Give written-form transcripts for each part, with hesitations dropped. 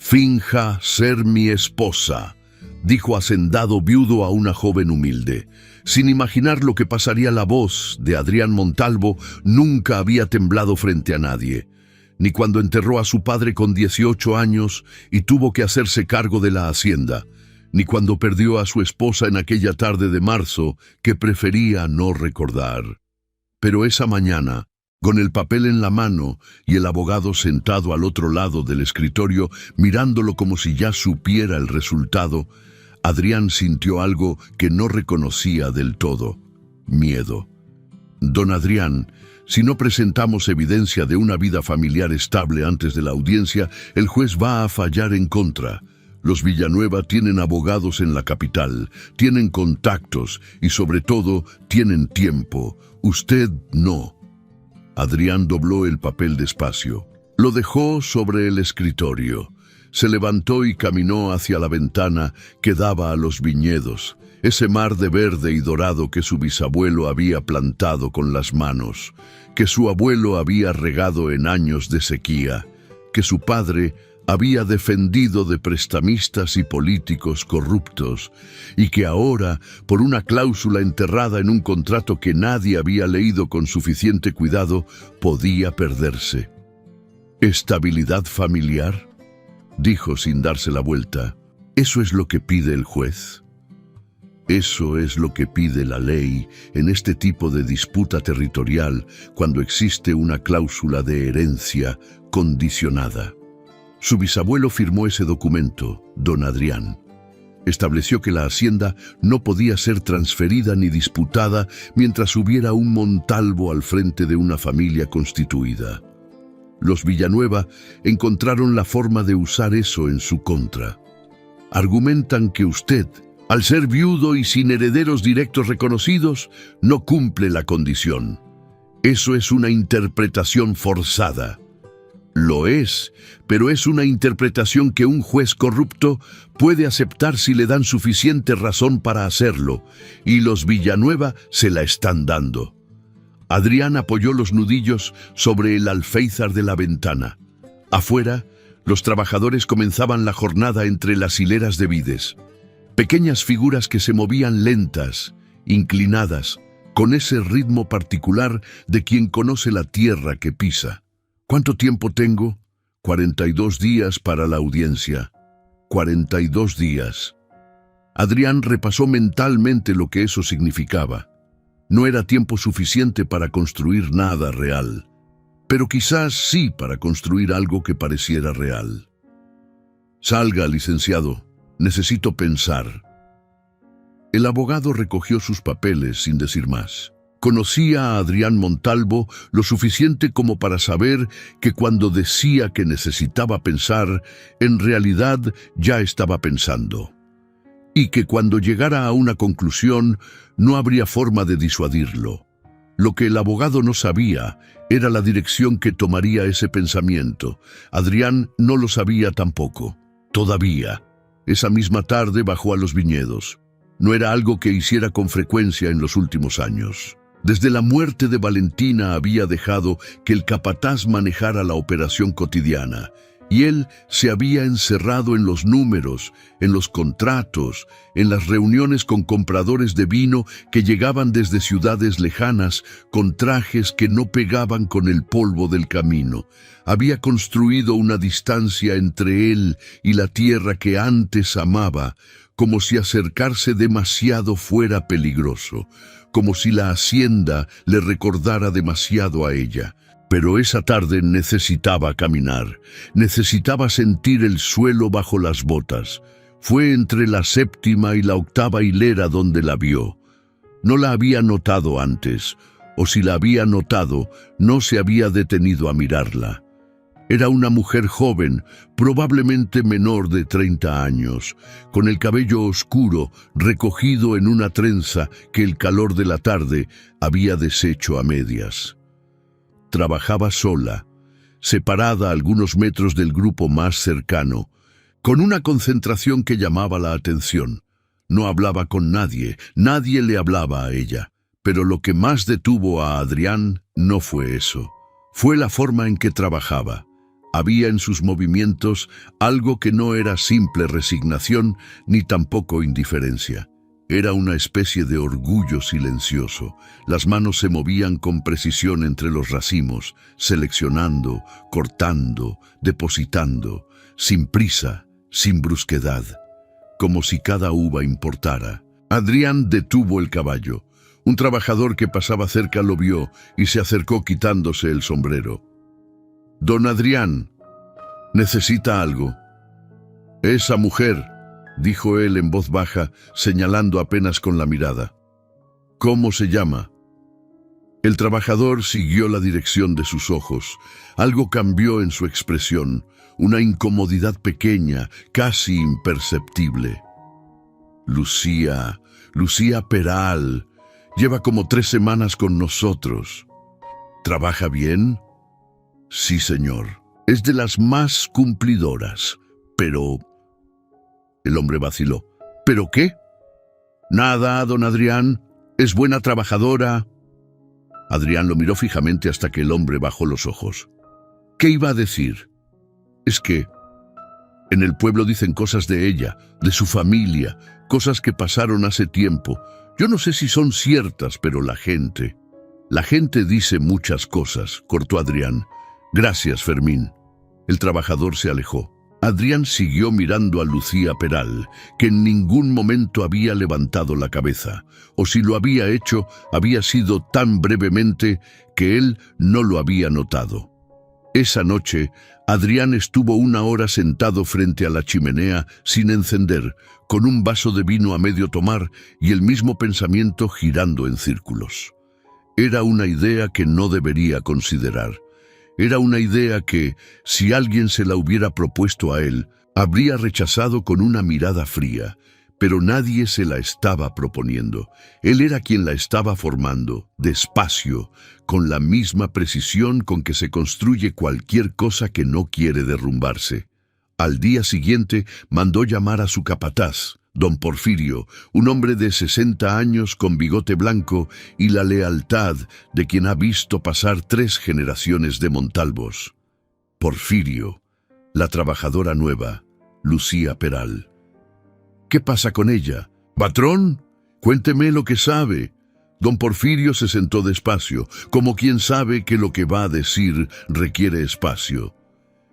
«Finja ser mi esposa», dijo hacendado viudo a una joven humilde. Sin imaginar lo que pasaría, la voz de Adrián Montalvo nunca había temblado frente a nadie, ni cuando enterró a su padre con 18 años y tuvo que hacerse cargo de la hacienda, ni cuando perdió a su esposa en aquella tarde de marzo que prefería no recordar. Pero esa mañana, con el papel en la mano y el abogado sentado al otro lado del escritorio, mirándolo como si ya supiera el resultado, Adrián sintió algo que no reconocía del todo: miedo. «Don Adrián, si no presentamos evidencia de una vida familiar estable antes de la audiencia, el juez va a fallar en contra. Los Villanueva tienen abogados en la capital, tienen contactos y sobre todo tienen tiempo. Usted no». Adrián dobló el papel despacio. Lo dejó sobre el escritorio. Se levantó y caminó hacia la ventana que daba a los viñedos, ese mar de verde y dorado que su bisabuelo había plantado con las manos, que su abuelo había regado en años de sequía, que su padre había defendido de prestamistas y políticos corruptos, y que ahora, por una cláusula enterrada en un contrato que nadie había leído con suficiente cuidado, podía perderse. «¿Estabilidad familiar?», dijo sin darse la vuelta. «¿Eso es lo que pide el juez?». Eso es lo que pide la ley en este tipo de disputa territorial cuando existe una cláusula de herencia condicionada. Su bisabuelo firmó ese documento, don Adrián. Estableció que la hacienda no podía ser transferida ni disputada mientras hubiera un Montalvo al frente de una familia constituida. Los Villanueva encontraron la forma de usar eso en su contra. Argumentan que usted, al ser viudo y sin herederos directos reconocidos, no cumple la condición. Eso es una interpretación forzada. Lo es, pero es una interpretación que un juez corrupto puede aceptar si le dan suficiente razón para hacerlo, y los Villanueva se la están dando. Adrián apoyó los nudillos sobre el alféizar de la ventana. Afuera, los trabajadores comenzaban la jornada entre las hileras de vides. Pequeñas figuras que se movían lentas, inclinadas, con ese ritmo particular de quien conoce la tierra que pisa. «¿Cuánto tiempo tengo?». 42 días para la audiencia. 42 días. Adrián repasó mentalmente lo que eso significaba. No era tiempo suficiente para construir nada real, pero quizás sí para construir algo que pareciera real. «Salga, licenciado. Necesito pensar». El abogado recogió sus papeles sin decir más. Conocía a Adrián Montalvo lo suficiente como para saber que cuando decía que necesitaba pensar, en realidad ya estaba pensando. Y que cuando llegara a una conclusión, no habría forma de disuadirlo. Lo que el abogado no sabía era la dirección que tomaría ese pensamiento. Adrián no lo sabía tampoco. Todavía. Esa misma tarde bajó a los viñedos. No era algo que hiciera con frecuencia en los últimos años. Desde la muerte de Valentina había dejado que el capataz manejara la operación cotidiana, y él se había encerrado en los números, en los contratos, en las reuniones con compradores de vino que llegaban desde ciudades lejanas con trajes que no pegaban con el polvo del camino. Había construido una distancia entre él y la tierra que antes amaba, como si acercarse demasiado fuera peligroso, como si la hacienda le recordara demasiado a ella. Pero esa tarde necesitaba caminar, necesitaba sentir el suelo bajo las botas. Fue entre la 7ª y la 8ª hilera donde la vio. No la había notado antes, o si la había notado, no se había detenido a mirarla. Era una mujer joven, probablemente menor de 30 años, con el cabello oscuro recogido en una trenza que el calor de la tarde había deshecho a medias. Trabajaba sola, separada a algunos metros del grupo más cercano, con una concentración que llamaba la atención. No hablaba con nadie, nadie le hablaba a ella, pero lo que más detuvo a Adrián no fue eso. Fue la forma en que trabajaba. Había en sus movimientos algo que no era simple resignación ni tampoco indiferencia. Era una especie de orgullo silencioso. Las manos se movían con precisión entre los racimos, seleccionando, cortando, depositando, sin prisa, sin brusquedad, como si cada uva importara. Adrián detuvo el caballo. Un trabajador que pasaba cerca lo vio y se acercó quitándose el sombrero. «Don Adrián, ¿necesita algo?» «Esa mujer», dijo él en voz baja, señalando apenas con la mirada. «¿Cómo se llama?» El trabajador siguió la dirección de sus ojos. Algo cambió en su expresión, una incomodidad pequeña, casi imperceptible. «Lucía Peral, lleva como 3 semanas con nosotros. ¿Trabaja bien?» «Sí, señor. Es de las más cumplidoras, pero...» El hombre vaciló. ¿Pero qué? «Nada, don Adrián. Es buena trabajadora». Adrián lo miró fijamente hasta que el hombre bajó los ojos. ¿Qué iba a decir? «Es que en el pueblo dicen cosas de ella, de su familia, cosas que pasaron hace tiempo. Yo no sé si son ciertas, pero la gente dice muchas cosas», cortó Adrián. «Gracias, Fermín». El trabajador se alejó. Adrián siguió mirando a Lucía Peral, que en ningún momento había levantado la cabeza, o si lo había hecho, había sido tan brevemente que él no lo había notado. Esa noche, Adrián estuvo 1 hora sentado frente a la chimenea sin encender, con un vaso de vino a medio tomar y el mismo pensamiento girando en círculos. Era una idea que no debería considerar. Era una idea que, si alguien se la hubiera propuesto a él, habría rechazado con una mirada fría, pero nadie se la estaba proponiendo. Él era quien la estaba formando, despacio, con la misma precisión con que se construye cualquier cosa que no quiere derrumbarse. Al día siguiente mandó llamar a su capataz, don Porfirio, un hombre de 60 años con bigote blanco y la lealtad de quien ha visto pasar 3 generaciones de Montalvos. Porfirio, la trabajadora nueva, Lucía Peral. «¿Qué pasa con ella? Patrón, cuénteme lo que sabe». Don Porfirio se sentó despacio, como quien sabe que lo que va a decir requiere espacio.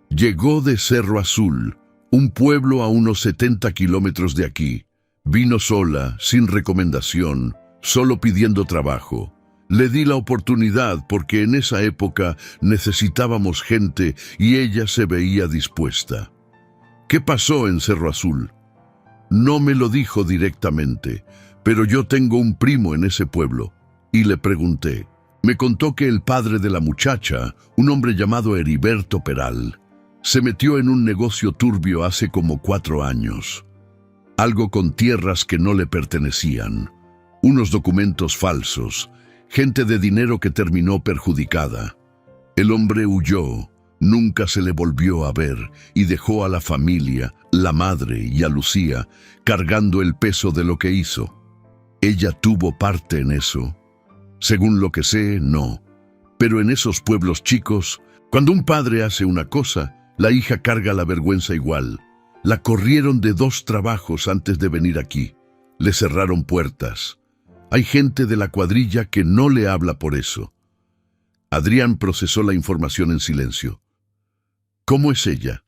«Llegó de Cerro Azul, un pueblo a unos 70 kilómetros de aquí. Vino sola, sin recomendación, solo pidiendo trabajo. Le di la oportunidad porque en esa época necesitábamos gente y ella se veía dispuesta». «¿Qué pasó en Cerro Azul?» «No me lo dijo directamente, pero yo tengo un primo en ese pueblo, y le pregunté. Me contó que el padre de la muchacha, un hombre llamado Heriberto Peral, se metió en un negocio turbio hace como 4 años. Algo con tierras que no le pertenecían, unos documentos falsos, gente de dinero que terminó perjudicada. El hombre huyó, nunca se le volvió a ver y dejó a la familia, la madre y a Lucía, cargando el peso de lo que hizo. Ella tuvo parte en eso. Según lo que sé, no. Pero en esos pueblos chicos, cuando un padre hace una cosa, la hija carga la vergüenza igual. La corrieron de 2 trabajos antes de venir aquí. Le cerraron puertas. Hay gente de la cuadrilla que no le habla por eso». Adrián procesó la información en silencio. «¿Cómo es ella?»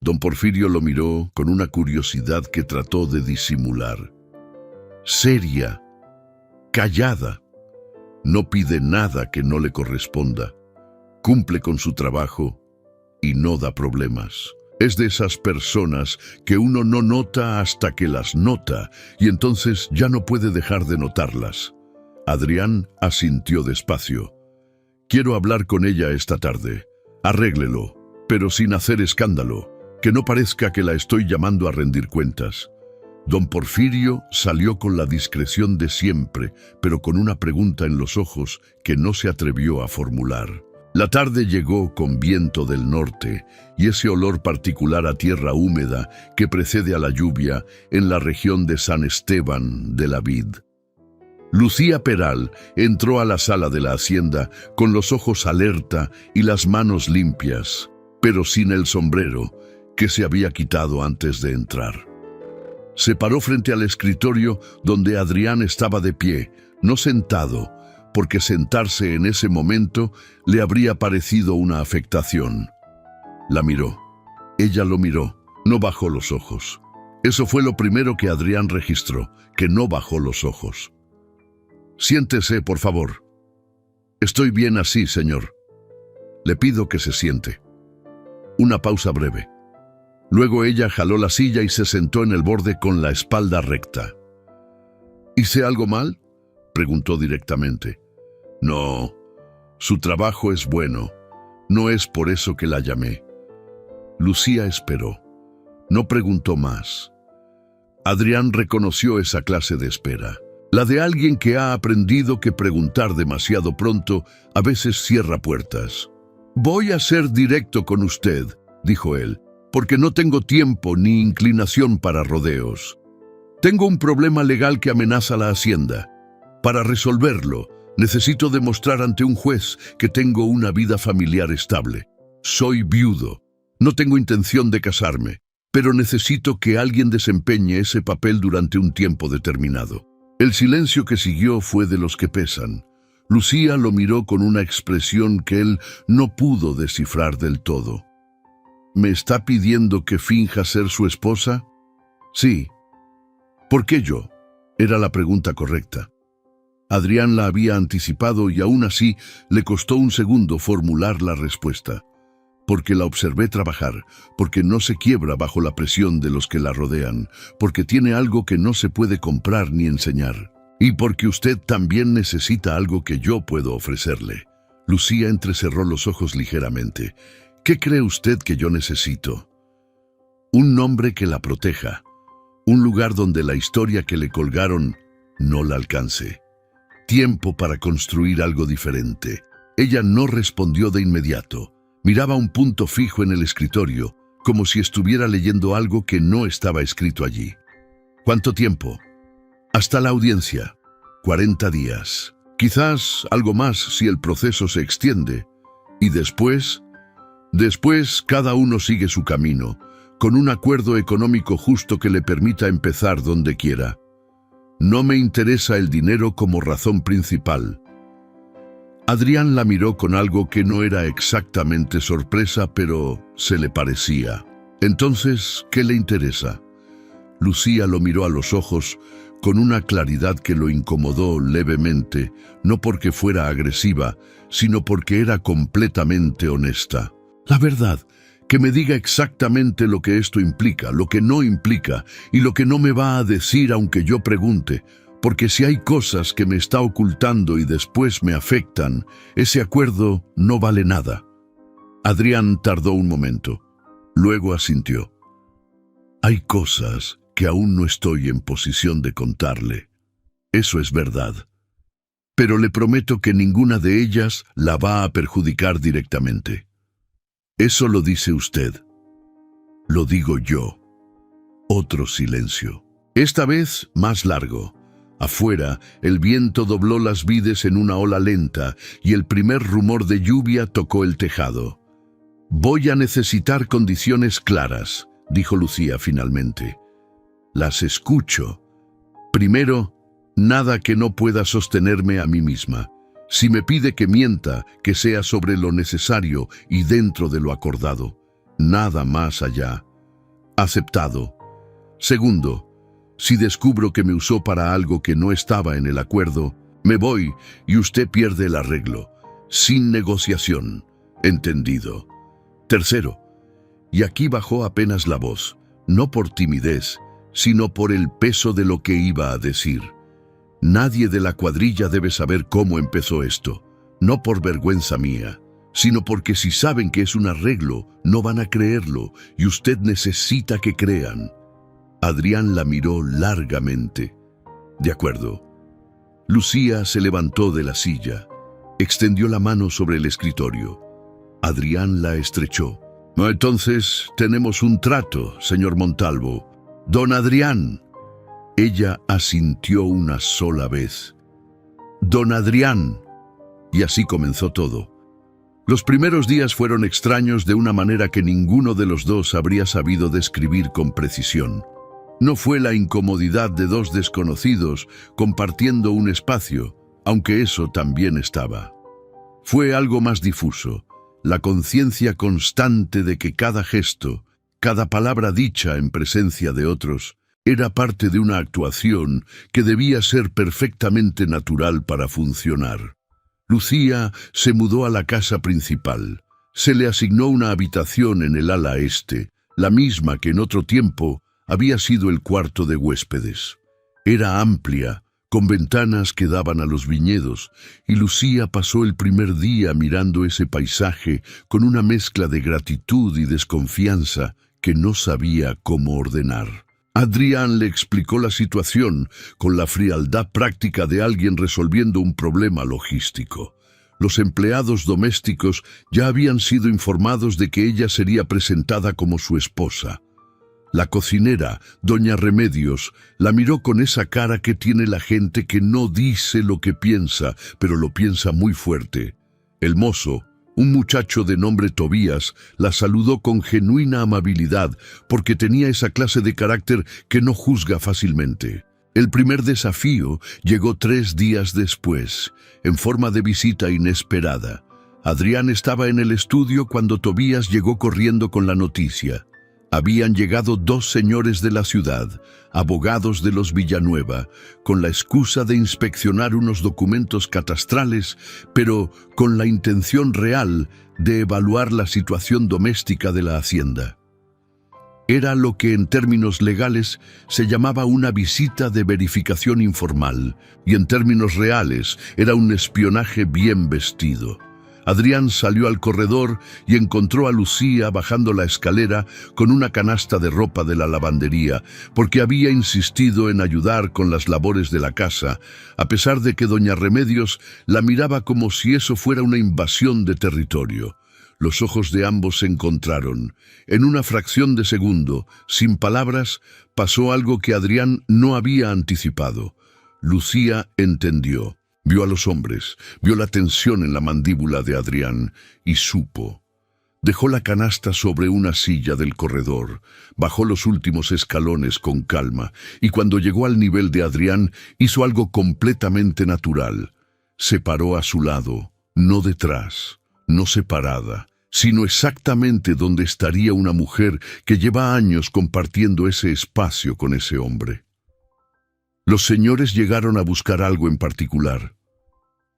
Don Porfirio lo miró con una curiosidad que trató de disimular. «Seria, callada, no pide nada que no le corresponda, cumple con su trabajo y no da problemas. Es de esas personas que uno no nota hasta que las nota y entonces ya no puede dejar de notarlas». Adrián asintió despacio. «Quiero hablar con ella esta tarde. Arréglelo, pero sin hacer escándalo, que no parezca que la estoy llamando a rendir cuentas». Don Porfirio salió con la discreción de siempre, pero con una pregunta en los ojos que no se atrevió a formular. La tarde llegó con viento del norte y ese olor particular a tierra húmeda que precede a la lluvia en la región de San Esteban de la Vid. Lucía Peral entró a la sala de la hacienda con los ojos alerta y las manos limpias, pero sin el sombrero que se había quitado antes de entrar. Se paró frente al escritorio donde Adrián estaba de pie, no sentado, porque sentarse en ese momento le habría parecido una afectación. La miró. Ella lo miró, no bajó los ojos. Eso fue lo primero que Adrián registró, que no bajó los ojos. «Siéntese, por favor». «Estoy bien así, señor». «Le pido que se siente». Una pausa breve. Luego ella jaló la silla y se sentó en el borde con la espalda recta. «¿Hice algo mal?», preguntó directamente. «No, su trabajo es bueno. No es por eso que la llamé». Lucía esperó. No preguntó más. Adrián reconoció esa clase de espera, la de alguien que ha aprendido que preguntar demasiado pronto a veces cierra puertas. «Voy a ser directo con usted», dijo él, «porque no tengo tiempo ni inclinación para rodeos. Tengo un problema legal que amenaza la Hacienda. Para resolverlo, necesito demostrar ante un juez que tengo una vida familiar estable. Soy viudo. No tengo intención de casarme, pero necesito que alguien desempeñe ese papel durante un tiempo determinado». El silencio que siguió fue de los que pesan. Lucía lo miró con una expresión que él no pudo descifrar del todo. «¿Me está pidiendo que finja ser su esposa?» «Sí». «¿Por qué yo?», era la pregunta correcta. Adrián la había anticipado y aún así le costó un segundo formular la respuesta. «Porque la observé trabajar, porque no se quiebra bajo la presión de los que la rodean, porque tiene algo que no se puede comprar ni enseñar, y porque usted también necesita algo que yo puedo ofrecerle». Lucía entrecerró los ojos ligeramente. «¿Qué cree usted que yo necesito?» «Un nombre que la proteja, un lugar donde la historia que le colgaron no la alcance. Tiempo para construir algo diferente». Ella no respondió de inmediato. Miraba un punto fijo en el escritorio, como si estuviera leyendo algo que no estaba escrito allí. «¿Cuánto tiempo?» «Hasta la audiencia. 40 días. Quizás algo más si el proceso se extiende. ¿Y después?» «Después cada uno sigue su camino, con un acuerdo económico justo que le permita empezar donde quiera. No me interesa el dinero como razón principal». Adrián la miró con algo que no era exactamente sorpresa, pero se le parecía. «Entonces, ¿qué le interesa?» Lucía lo miró a los ojos con una claridad que lo incomodó levemente, no porque fuera agresiva, sino porque era completamente honesta. «La verdad, que me diga exactamente lo que esto implica, lo que no implica y lo que no me va a decir aunque yo pregunte. Porque si hay cosas que me está ocultando y después me afectan, ese acuerdo no vale nada». Adrián tardó un momento. Luego asintió. «Hay cosas que aún no estoy en posición de contarle. Eso es verdad. Pero le prometo que ninguna de ellas la va a perjudicar directamente». «Eso lo dice usted». «Lo digo yo». Otro silencio. Esta vez más largo. Afuera, el viento dobló las vides en una ola lenta y el primer rumor de lluvia tocó el tejado. «Voy a necesitar condiciones claras», dijo Lucía finalmente. «Las escucho. Primero, nada que no pueda sostenerme a mí misma. Si me pide que mienta, que sea sobre lo necesario y dentro de lo acordado. Nada más allá. Aceptado. Segundo, si descubro que me usó para algo que no estaba en el acuerdo, me voy y usted pierde el arreglo. Sin negociación. Entendido. Tercero, y aquí bajó apenas la voz, no por timidez, sino por el peso de lo que iba a decir. Nadie de la cuadrilla debe saber cómo empezó esto, no por vergüenza mía, sino porque si saben que es un arreglo, no van a creerlo y usted necesita que crean. Adrián la miró largamente. «De acuerdo». Lucía se levantó de la silla, extendió la mano sobre el escritorio. Adrián la estrechó. «Entonces tenemos un trato, señor Montalvo. Don Adrián». Ella asintió una sola vez. «Don Adrián». Y así comenzó todo. Los primeros días fueron extraños de una manera que ninguno de los dos habría sabido describir con precisión. No fue la incomodidad de dos desconocidos compartiendo un espacio, aunque eso también estaba. Fue algo más difuso, la conciencia constante de que cada gesto, cada palabra dicha en presencia de otros, era parte de una actuación que debía ser perfectamente natural para funcionar. Lucía se mudó a la casa principal. Se le asignó una habitación en el ala este, la misma que en otro tiempo había sido el cuarto de huéspedes. Era amplia, con ventanas que daban a los viñedos, y Lucía pasó el primer día mirando ese paisaje con una mezcla de gratitud y desconfianza que no sabía cómo ordenar. Adrián le explicó la situación con la frialdad práctica de alguien resolviendo un problema logístico. Los empleados domésticos ya habían sido informados de que ella sería presentada como su esposa. La cocinera, doña Remedios, la miró con esa cara que tiene la gente que no dice lo que piensa, pero lo piensa muy fuerte. El mozo, un muchacho de nombre Tobías, la saludó con genuina amabilidad porque tenía esa clase de carácter que no juzga fácilmente. El primer desafío llegó 3 días después, en forma de visita inesperada. Adrián estaba en el estudio cuando Tobías llegó corriendo con la noticia. Habían llegado 2 señores de la ciudad, abogados de los Villanueva, con la excusa de inspeccionar unos documentos catastrales, pero con la intención real de evaluar la situación doméstica de la hacienda. Era lo que en términos legales se llamaba una visita de verificación informal, y en términos reales era un espionaje bien vestido. Adrián salió al corredor y encontró a Lucía bajando la escalera con una canasta de ropa de la lavandería, porque había insistido en ayudar con las labores de la casa, a pesar de que doña Remedios la miraba como si eso fuera una invasión de territorio. Los ojos de ambos se encontraron. En una fracción de segundo, sin palabras, pasó algo que Adrián no había anticipado. Lucía entendió. Vio a los hombres, vio la tensión en la mandíbula de Adrián y supo. Dejó la canasta sobre una silla del corredor, bajó los últimos escalones con calma y cuando llegó al nivel de Adrián hizo algo completamente natural. Se paró a su lado, no detrás, no separada, sino exactamente donde estaría una mujer que lleva años compartiendo ese espacio con ese hombre. Los señores llegaron a buscar algo en particular,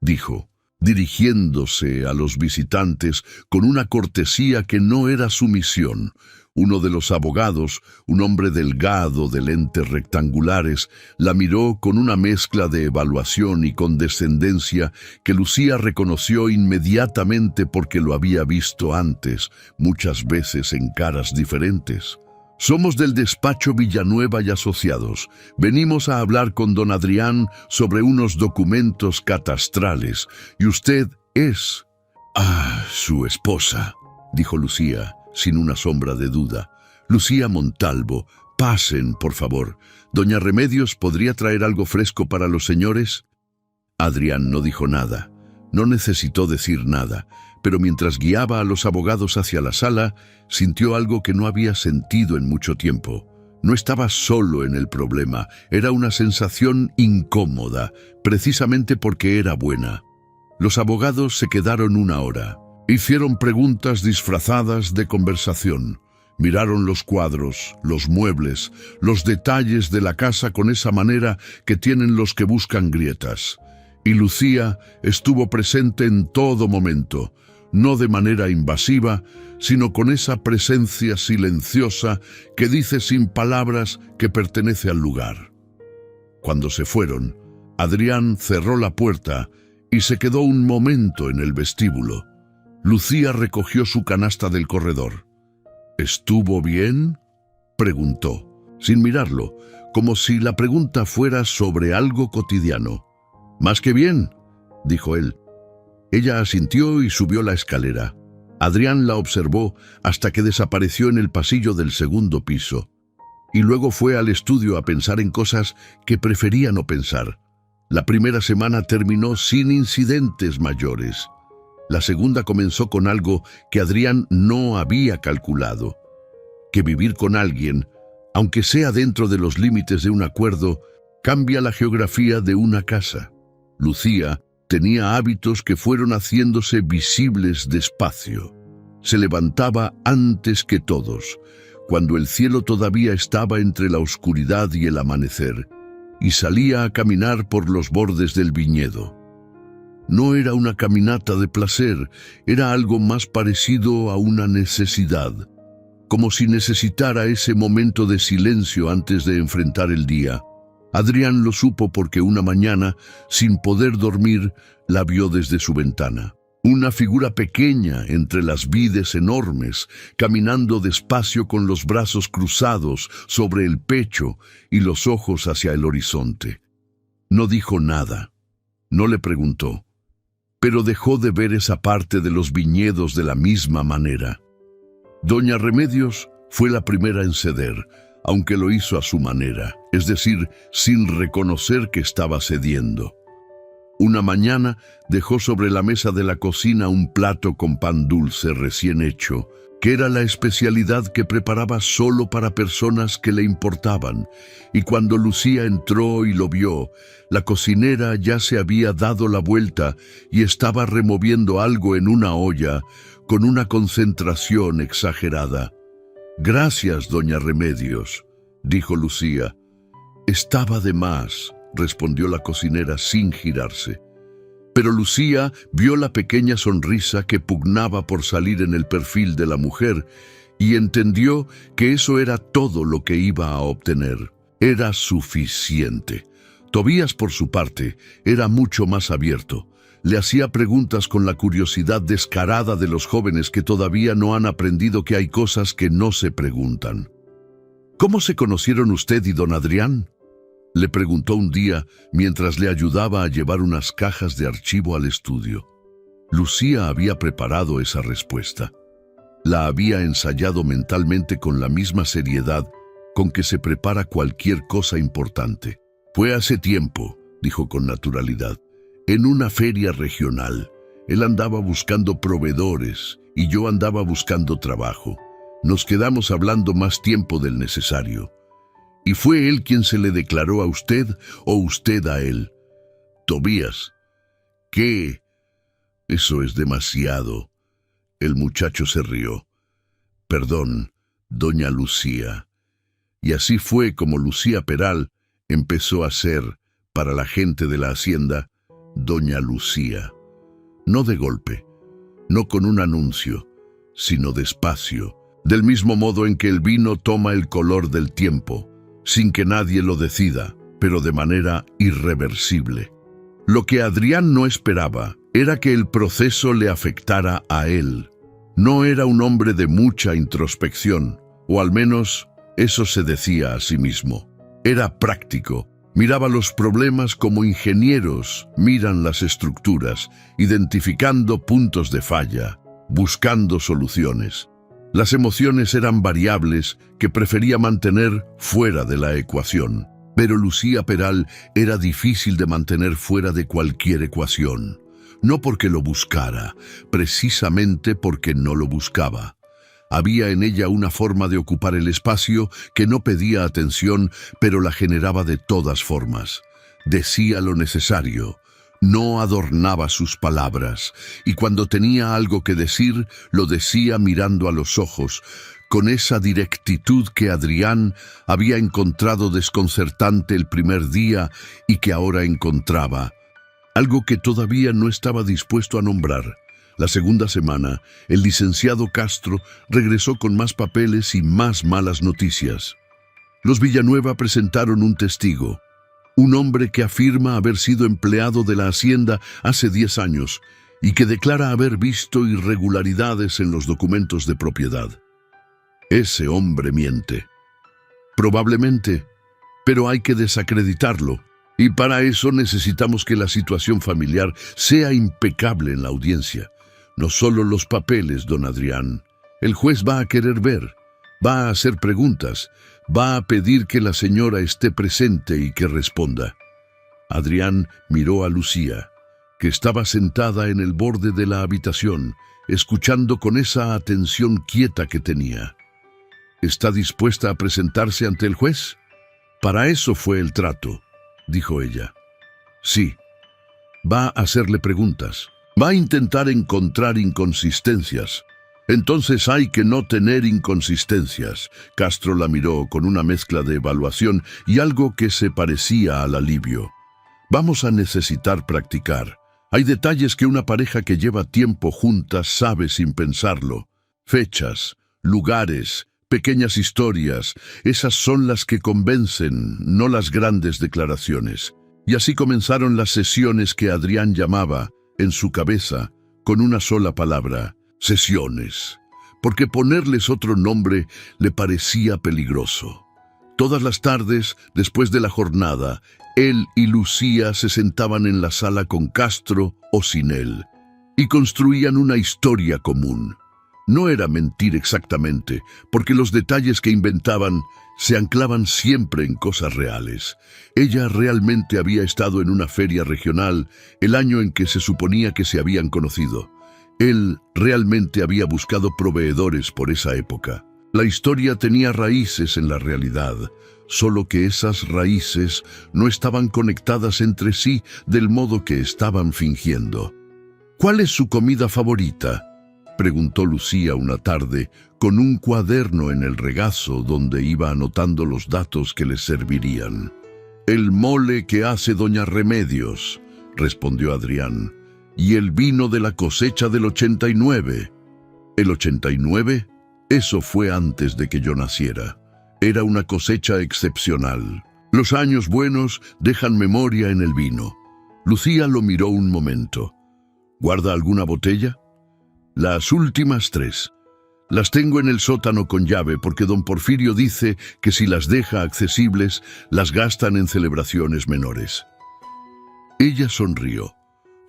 dijo, dirigiéndose a los visitantes con una cortesía que no era su misión. Uno de los abogados, un hombre delgado de lentes rectangulares, la miró con una mezcla de evaluación y condescendencia que Lucía reconoció inmediatamente porque lo había visto antes, muchas veces en caras diferentes. Somos del despacho Villanueva y Asociados. Venimos a hablar con don Adrián sobre unos documentos catastrales. Y usted es... su esposa, dijo Lucía, sin una sombra de duda. Lucía Montalvo, pasen, por favor. Doña Remedios, ¿podría traer algo fresco para los señores? Adrián no dijo nada. No necesitó decir nada. Pero mientras guiaba a los abogados hacia la sala, sintió algo que no había sentido en mucho tiempo. No estaba solo en el problema, era una sensación incómoda, precisamente porque era buena. Los abogados se quedaron 1 hora. Hicieron preguntas disfrazadas de conversación. Miraron los cuadros, los muebles, los detalles de la casa con esa manera que tienen los que buscan grietas. Y Lucía estuvo presente en todo momento, no de manera invasiva, sino con esa presencia silenciosa que dice sin palabras que pertenece al lugar. Cuando se fueron, Adrián cerró la puerta y se quedó un momento en el vestíbulo. Lucía recogió su canasta del corredor. ¿Estuvo bien?, preguntó, sin mirarlo, como si la pregunta fuera sobre algo cotidiano. «Más que bien», dijo él. Ella asintió y subió la escalera. Adrián la observó hasta que desapareció en el pasillo del 2.º piso. Y luego fue al estudio a pensar en cosas que prefería no pensar. La primera semana terminó sin incidentes mayores. La segunda comenzó con algo que Adrián no había calculado, que vivir con alguien, aunque sea dentro de los límites de un acuerdo, cambia la geografía de una casa. Lucía tenía hábitos que fueron haciéndose visibles despacio. Se levantaba antes que todos, cuando el cielo todavía estaba entre la oscuridad y el amanecer, y salía a caminar por los bordes del viñedo. No era una caminata de placer, era algo más parecido a una necesidad, como si necesitara ese momento de silencio antes de enfrentar el día. Adrián lo supo porque una mañana, sin poder dormir, la vio desde su ventana. Una figura pequeña entre las vides enormes, caminando despacio con los brazos cruzados sobre el pecho y los ojos hacia el horizonte. No dijo nada, no le preguntó, pero dejó de ver esa parte de los viñedos de la misma manera. Doña Remedios fue la primera en ceder, aunque lo hizo a su manera, es decir, sin reconocer que estaba cediendo. Una mañana dejó sobre la mesa de la cocina un plato con pan dulce recién hecho, que era la especialidad que preparaba solo para personas que le importaban, y cuando Lucía entró y lo vio, la cocinera ya se había dado la vuelta y estaba removiendo algo en una olla con una concentración exagerada. «Gracias, doña Remedios», dijo Lucía. «Estaba de más», respondió la cocinera sin girarse. Pero Lucía vio la pequeña sonrisa que pugnaba por salir en el perfil de la mujer y entendió que eso era todo lo que iba a obtener. Era suficiente. Tobías, por su parte, era mucho más abierto. Le hacía preguntas con la curiosidad descarada de los jóvenes que todavía no han aprendido que hay cosas que no se preguntan. «¿Cómo se conocieron usted y don Adrián?», le preguntó un día mientras le ayudaba a llevar unas cajas de archivo al estudio. Lucía había preparado esa respuesta. La había ensayado mentalmente con la misma seriedad con que se prepara cualquier cosa importante. «Fue hace tiempo», dijo con naturalidad, «en una feria regional. Él andaba buscando proveedores y yo andaba buscando trabajo. Nos quedamos hablando más tiempo del necesario. ¿Y fue él quien se le declaró a usted o usted a él?» «Tobías». «¿Qué? Eso es demasiado». El muchacho se rió. «Perdón, doña Lucía». Y así fue como Lucía Peral empezó a ser, para la gente de la hacienda, doña Lucía. No de golpe, no con un anuncio, sino despacio, del mismo modo en que el vino toma el color del tiempo, sin que nadie lo decida, pero de manera irreversible. Lo que Adrián no esperaba era que el proceso le afectara a él. No era un hombre de mucha introspección, o al menos eso se decía a sí mismo. Era práctico, miraba los problemas como ingenieros miran las estructuras, identificando puntos de falla, buscando soluciones. Las emociones eran variables que prefería mantener fuera de la ecuación, pero Lucía Peral era difícil de mantener fuera de cualquier ecuación. No porque lo buscara, precisamente porque no lo buscaba. Había en ella una forma de ocupar el espacio que no pedía atención, pero la generaba de todas formas. Decía lo necesario, no adornaba sus palabras, y cuando tenía algo que decir, lo decía mirando a los ojos, con esa directitud que Adrián había encontrado desconcertante el primer día y que ahora encontraba, algo que todavía no estaba dispuesto a nombrar. La segunda semana, el licenciado Castro regresó con más papeles y más malas noticias. Los Villanueva presentaron un testigo, un hombre que afirma haber sido empleado de la hacienda hace 10 años y que declara haber visto irregularidades en los documentos de propiedad. Ese hombre miente. Probablemente, pero hay que desacreditarlo. Y para eso necesitamos que la situación familiar sea impecable en la audiencia. No solo los papeles, don Adrián. El juez va a querer ver, va a hacer preguntas, va a pedir que la señora esté presente y que responda. Adrián miró a Lucía. que estaba sentada en el borde de la habitación, escuchando con esa atención quieta que tenía. ¿Está dispuesta a presentarse ante el juez? Para eso fue el trato, dijo ella. Sí. Va a hacerle preguntas. Va a intentar encontrar inconsistencias. Entonces hay que no tener inconsistencias. Castro la miró con una mezcla de evaluación y algo que se parecía al alivio. Vamos a necesitar practicar. Hay detalles que una pareja que lleva tiempo juntas sabe sin pensarlo. Fechas, lugares, pequeñas historias, esas son las que convencen, no las grandes declaraciones. Y así comenzaron las sesiones que Adrián llamaba, en su cabeza, con una sola palabra: sesiones, porque ponerles otro nombre le parecía peligroso. Todas las tardes, después de la jornada, él y Lucía se sentaban en la sala con Castro o sin él, y construían una historia común. No era mentir exactamente, porque los detalles que inventaban se anclaban siempre en cosas reales. Ella realmente había estado en una feria regional el año en que se suponía que se habían conocido. Él realmente había buscado proveedores por esa época. La historia tenía raíces en la realidad, solo que esas raíces no estaban conectadas entre sí del modo que estaban fingiendo. ¿Cuál es su comida favorita?, preguntó Lucía una tarde, con un cuaderno en el regazo donde iba anotando los datos que le servirían. El mole que hace doña Remedios, respondió Adrián, y el vino de la cosecha del 89. ¿El 89? Eso fue antes de que yo naciera. Era una cosecha excepcional. Los años buenos dejan memoria en el vino. Lucía lo miró un momento. ¿Guarda alguna botella? Las últimas 3. Las tengo en el sótano con llave porque don Porfirio dice que si las deja accesibles, las gastan en celebraciones menores. Ella sonrió.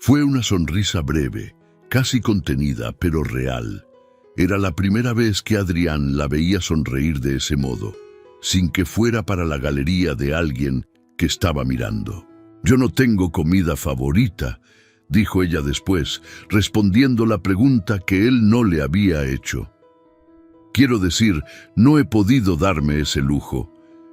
Fue una sonrisa breve, casi contenida, pero real. Era la primera vez que Adrián la veía sonreír de ese modo, sin que fuera para la galería de alguien que estaba mirando. Yo no tengo comida favorita, dijo ella después, respondiendo la pregunta que él no le había hecho. Quiero decir, no he podido darme ese lujo.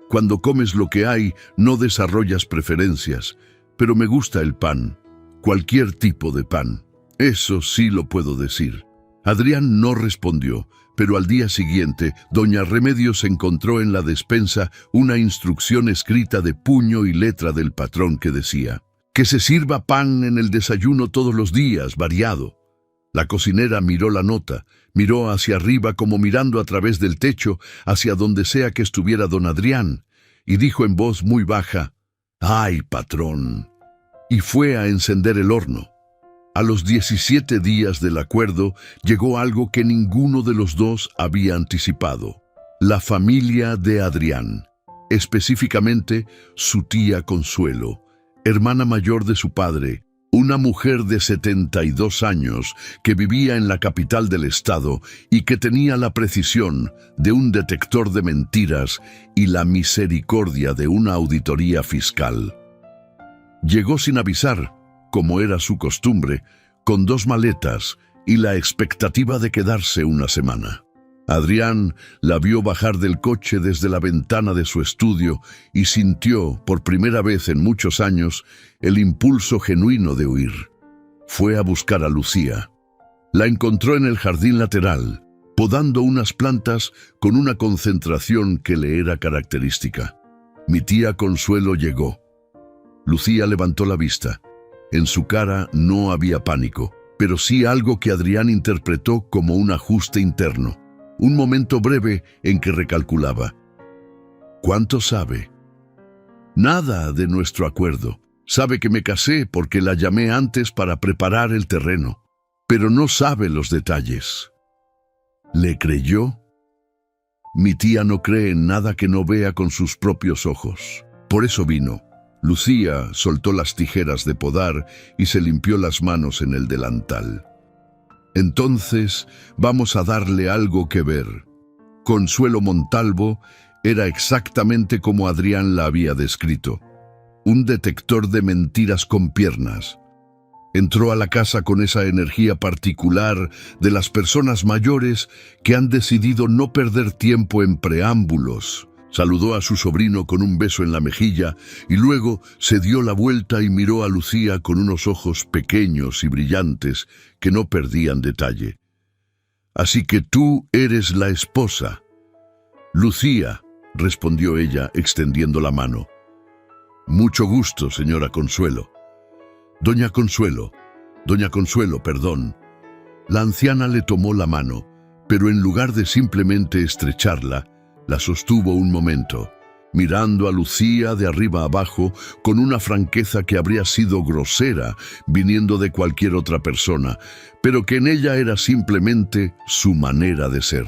Cuando comes lo que hay, no desarrollas preferencias, pero me gusta el pan, cualquier tipo de pan. Eso sí lo puedo decir. Adrián no respondió, pero al día siguiente, doña Remedios encontró en la despensa una instrucción escrita de puño y letra del patrón que decía: que se sirva pan en el desayuno todos los días, variado. La cocinera miró la nota, miró hacia arriba como mirando a través del techo, hacia donde sea que estuviera don Adrián, y dijo en voz muy baja: «¡Ay, patrón!», y fue a encender el horno. A los 17 días del acuerdo llegó algo que ninguno de los dos había anticipado: la familia de Adrián, específicamente su tía Consuelo, hermana mayor de su padre, una mujer de 72 años que vivía en la capital del estado y que tenía la precisión de un detector de mentiras y la misericordia de una auditoría fiscal. Llegó sin avisar, como era su costumbre, con 2 maletas y la expectativa de quedarse una semana. Adrián la vio bajar del coche desde la ventana de su estudio y sintió, por primera vez en muchos años, el impulso genuino de huir. Fue a buscar a Lucía. La encontró en el jardín lateral, podando unas plantas con una concentración que le era característica. Mi tía Consuelo llegó. Lucía levantó la vista. En su cara no había pánico, pero sí algo que Adrián interpretó como un ajuste interno. Un momento breve en que recalculaba. ¿Cuánto sabe? Nada de nuestro acuerdo. Sabe que me casé porque la llamé antes para preparar el terreno, pero no sabe los detalles. ¿Le creyó? Mi tía no cree en nada que no vea con sus propios ojos. Por eso vino. Lucía soltó las tijeras de podar y se limpió las manos en el delantal. Entonces vamos a darle algo que ver. Consuelo Montalvo era exactamente como Adrián la había descrito. Un detector de mentiras con piernas. Entró a la casa con esa energía particular de las personas mayores que han decidido no perder tiempo en preámbulos. Saludó a su sobrino con un beso en la mejilla y luego se dio la vuelta y miró a Lucía con unos ojos pequeños y brillantes que no perdían detalle. «Así que tú eres la esposa». «Lucía», respondió ella extendiendo la mano. «Mucho gusto, señora Consuelo». Doña Consuelo, perdón». La anciana le tomó la mano, pero en lugar de simplemente estrecharla, la sostuvo un momento, mirando a Lucía de arriba abajo con una franqueza que habría sido grosera viniendo de cualquier otra persona, pero que en ella era simplemente su manera de ser.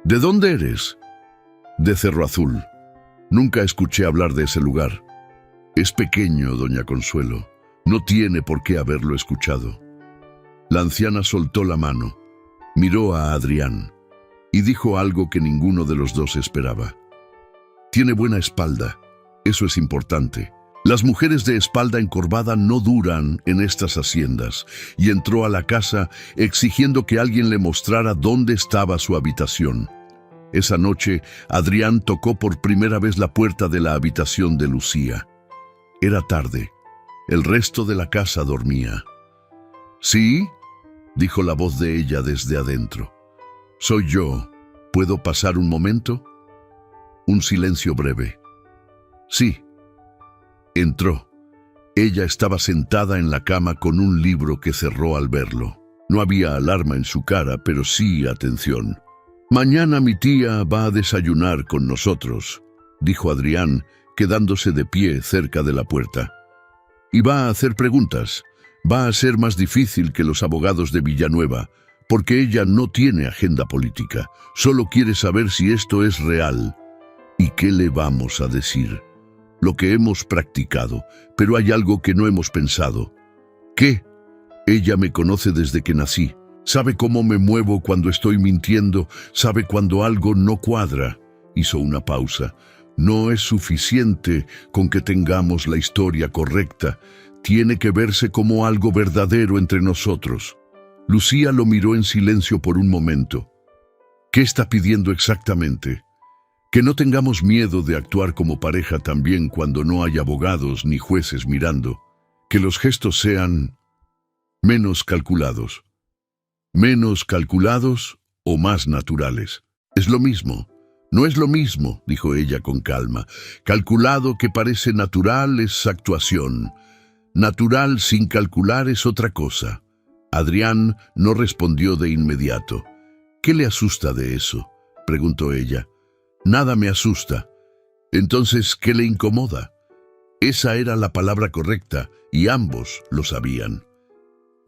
«¿De dónde eres?» «De Cerro Azul. Nunca escuché hablar de ese lugar». «Es pequeño, doña Consuelo. No tiene por qué haberlo escuchado». La anciana soltó la mano, miró a Adrián y dijo algo que ninguno de los dos esperaba. «Tiene buena espalda. Eso es importante. Las mujeres de espalda encorvada no duran en estas haciendas», y entró a la casa exigiendo que alguien le mostrara dónde estaba su habitación. Esa noche, Adrián tocó por primera vez la puerta de la habitación de Lucía. Era tarde. El resto de la casa dormía. «¿Sí?», dijo la voz de ella desde adentro. «Soy yo. ¿Puedo pasar un momento?» Un silencio breve. «Sí». Entró. Ella estaba sentada en la cama con un libro que cerró al verlo. No había alarma en su cara, pero sí atención. «Mañana mi tía va a desayunar con nosotros», dijo Adrián, quedándose de pie cerca de la puerta. «Y va a hacer preguntas. Va a ser más difícil que los abogados de Villanueva, porque ella no tiene agenda política. Solo quiere saber si esto es real. ¿Y qué le vamos a decir? Lo que hemos practicado, pero hay algo que no hemos pensado». «¿Qué?» «Ella me conoce desde que nací. Sabe cómo me muevo cuando estoy mintiendo, sabe cuando algo no cuadra». Hizo una pausa. «No es suficiente con que tengamos la historia correcta. Tiene que verse como algo verdadero entre nosotros». Lucía lo miró en silencio por un momento. «¿Qué está pidiendo exactamente?» «Que no tengamos miedo de actuar como pareja también cuando no hay abogados ni jueces mirando. Que los gestos sean menos calculados». «¿Menos calculados o más naturales?» «Es lo mismo». «No es lo mismo», dijo ella con calma. «Calculado que parece natural es actuación. Natural sin calcular es otra cosa». Adrián no respondió de inmediato. «¿Qué le asusta de eso?», preguntó ella. «Nada me asusta». «Entonces, ¿qué le incomoda?». Esa era la palabra correcta, y ambos lo sabían.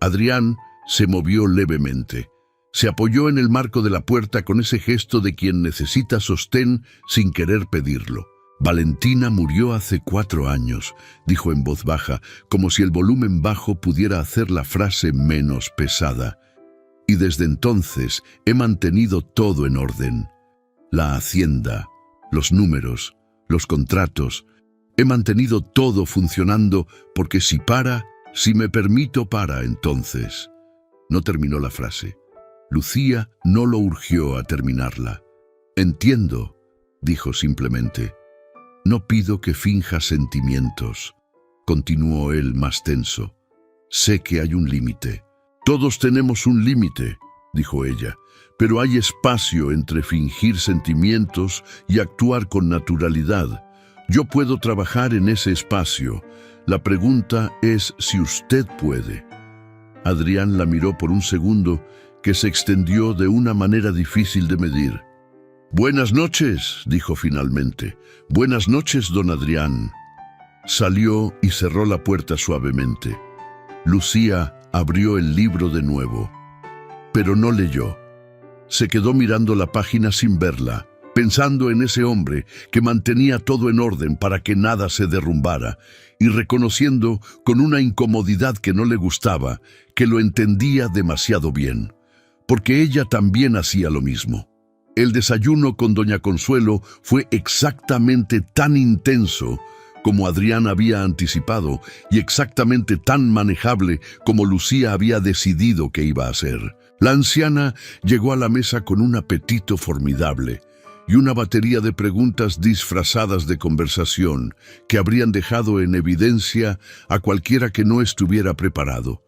Adrián se movió levemente. Se apoyó en el marco de la puerta con ese gesto de quien necesita sostén sin querer pedirlo. «Valentina murió hace 4 años», dijo en voz baja, como si el volumen bajo pudiera hacer la frase menos pesada. «Y desde entonces he mantenido todo en orden. La hacienda, los números, los contratos. He mantenido todo funcionando porque si me permito para entonces». No terminó la frase. Lucía no lo urgió a terminarla. «Entiendo», dijo simplemente. «No pido que finja sentimientos», continuó él más tenso. «Sé que hay un límite». «Todos tenemos un límite», dijo ella, «pero hay espacio entre fingir sentimientos y actuar con naturalidad. Yo puedo trabajar en ese espacio. La pregunta es si usted puede». Adrián la miró por un segundo que se extendió de una manera difícil de medir. «Buenas noches», dijo finalmente. «Buenas noches, don Adrián». Salió y cerró la puerta suavemente. Lucía abrió el libro de nuevo, pero no leyó. Se quedó mirando la página sin verla, pensando en ese hombre que mantenía todo en orden para que nada se derrumbara, y reconociendo con una incomodidad que no le gustaba, que lo entendía demasiado bien, porque ella también hacía lo mismo. El desayuno con doña Consuelo fue exactamente tan intenso como Adrián había anticipado, y exactamente tan manejable como Lucía había decidido que iba a ser. La anciana llegó a la mesa con un apetito formidable y una batería de preguntas disfrazadas de conversación que habrían dejado en evidencia a cualquiera que no estuviera preparado.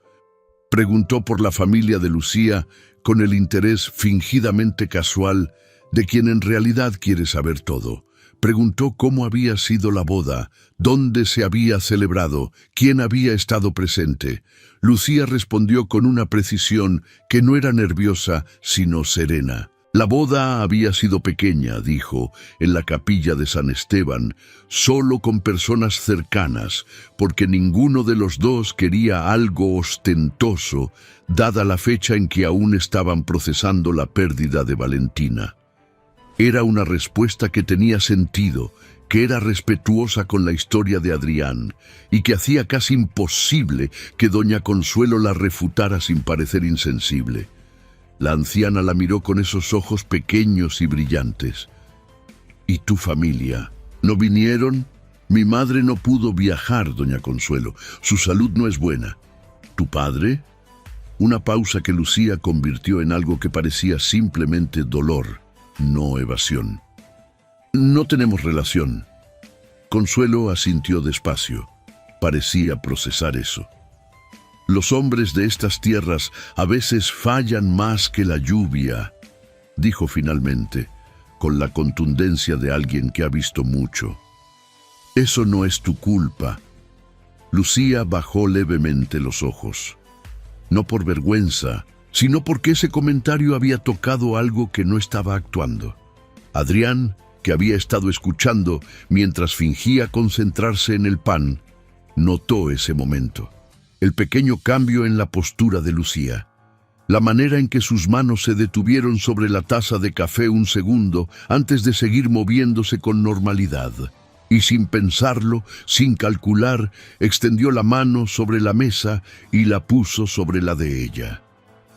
Preguntó por la familia de Lucía con el interés fingidamente casual de quien en realidad quiere saber todo. Preguntó cómo había sido la boda, dónde se había celebrado, quién había estado presente. Lucía respondió con una precisión que no era nerviosa, sino serena. La boda había sido pequeña, dijo, en la capilla de San Esteban, solo con personas cercanas, porque ninguno de los dos quería algo ostentoso, dada la fecha en que aún estaban procesando la pérdida de Valentina. Era una respuesta que tenía sentido, que era respetuosa con la historia de Adrián, y que hacía casi imposible que doña Consuelo la refutara sin parecer insensible. La anciana la miró con esos ojos pequeños y brillantes. ¿Y tu familia? ¿No vinieron? Mi madre no pudo viajar, doña Consuelo. Su salud no es buena. ¿Tu padre? Una pausa que Lucía convirtió en algo que parecía simplemente dolor, no evasión. No tenemos relación. Consuelo asintió despacio. Parecía procesar eso. Los hombres de estas tierras a veces fallan más que la lluvia, dijo finalmente, con la contundencia de alguien que ha visto mucho. Eso no es tu culpa. Lucía bajó levemente los ojos. No por vergüenza, sino porque ese comentario había tocado algo que no estaba actuando. Adrián, que había estado escuchando mientras fingía concentrarse en el pan, notó ese momento. El pequeño cambio en la postura de Lucía, la manera en que sus manos se detuvieron sobre la taza de café un segundo antes de seguir moviéndose con normalidad, y sin pensarlo, sin calcular, extendió la mano sobre la mesa y la puso sobre la de ella.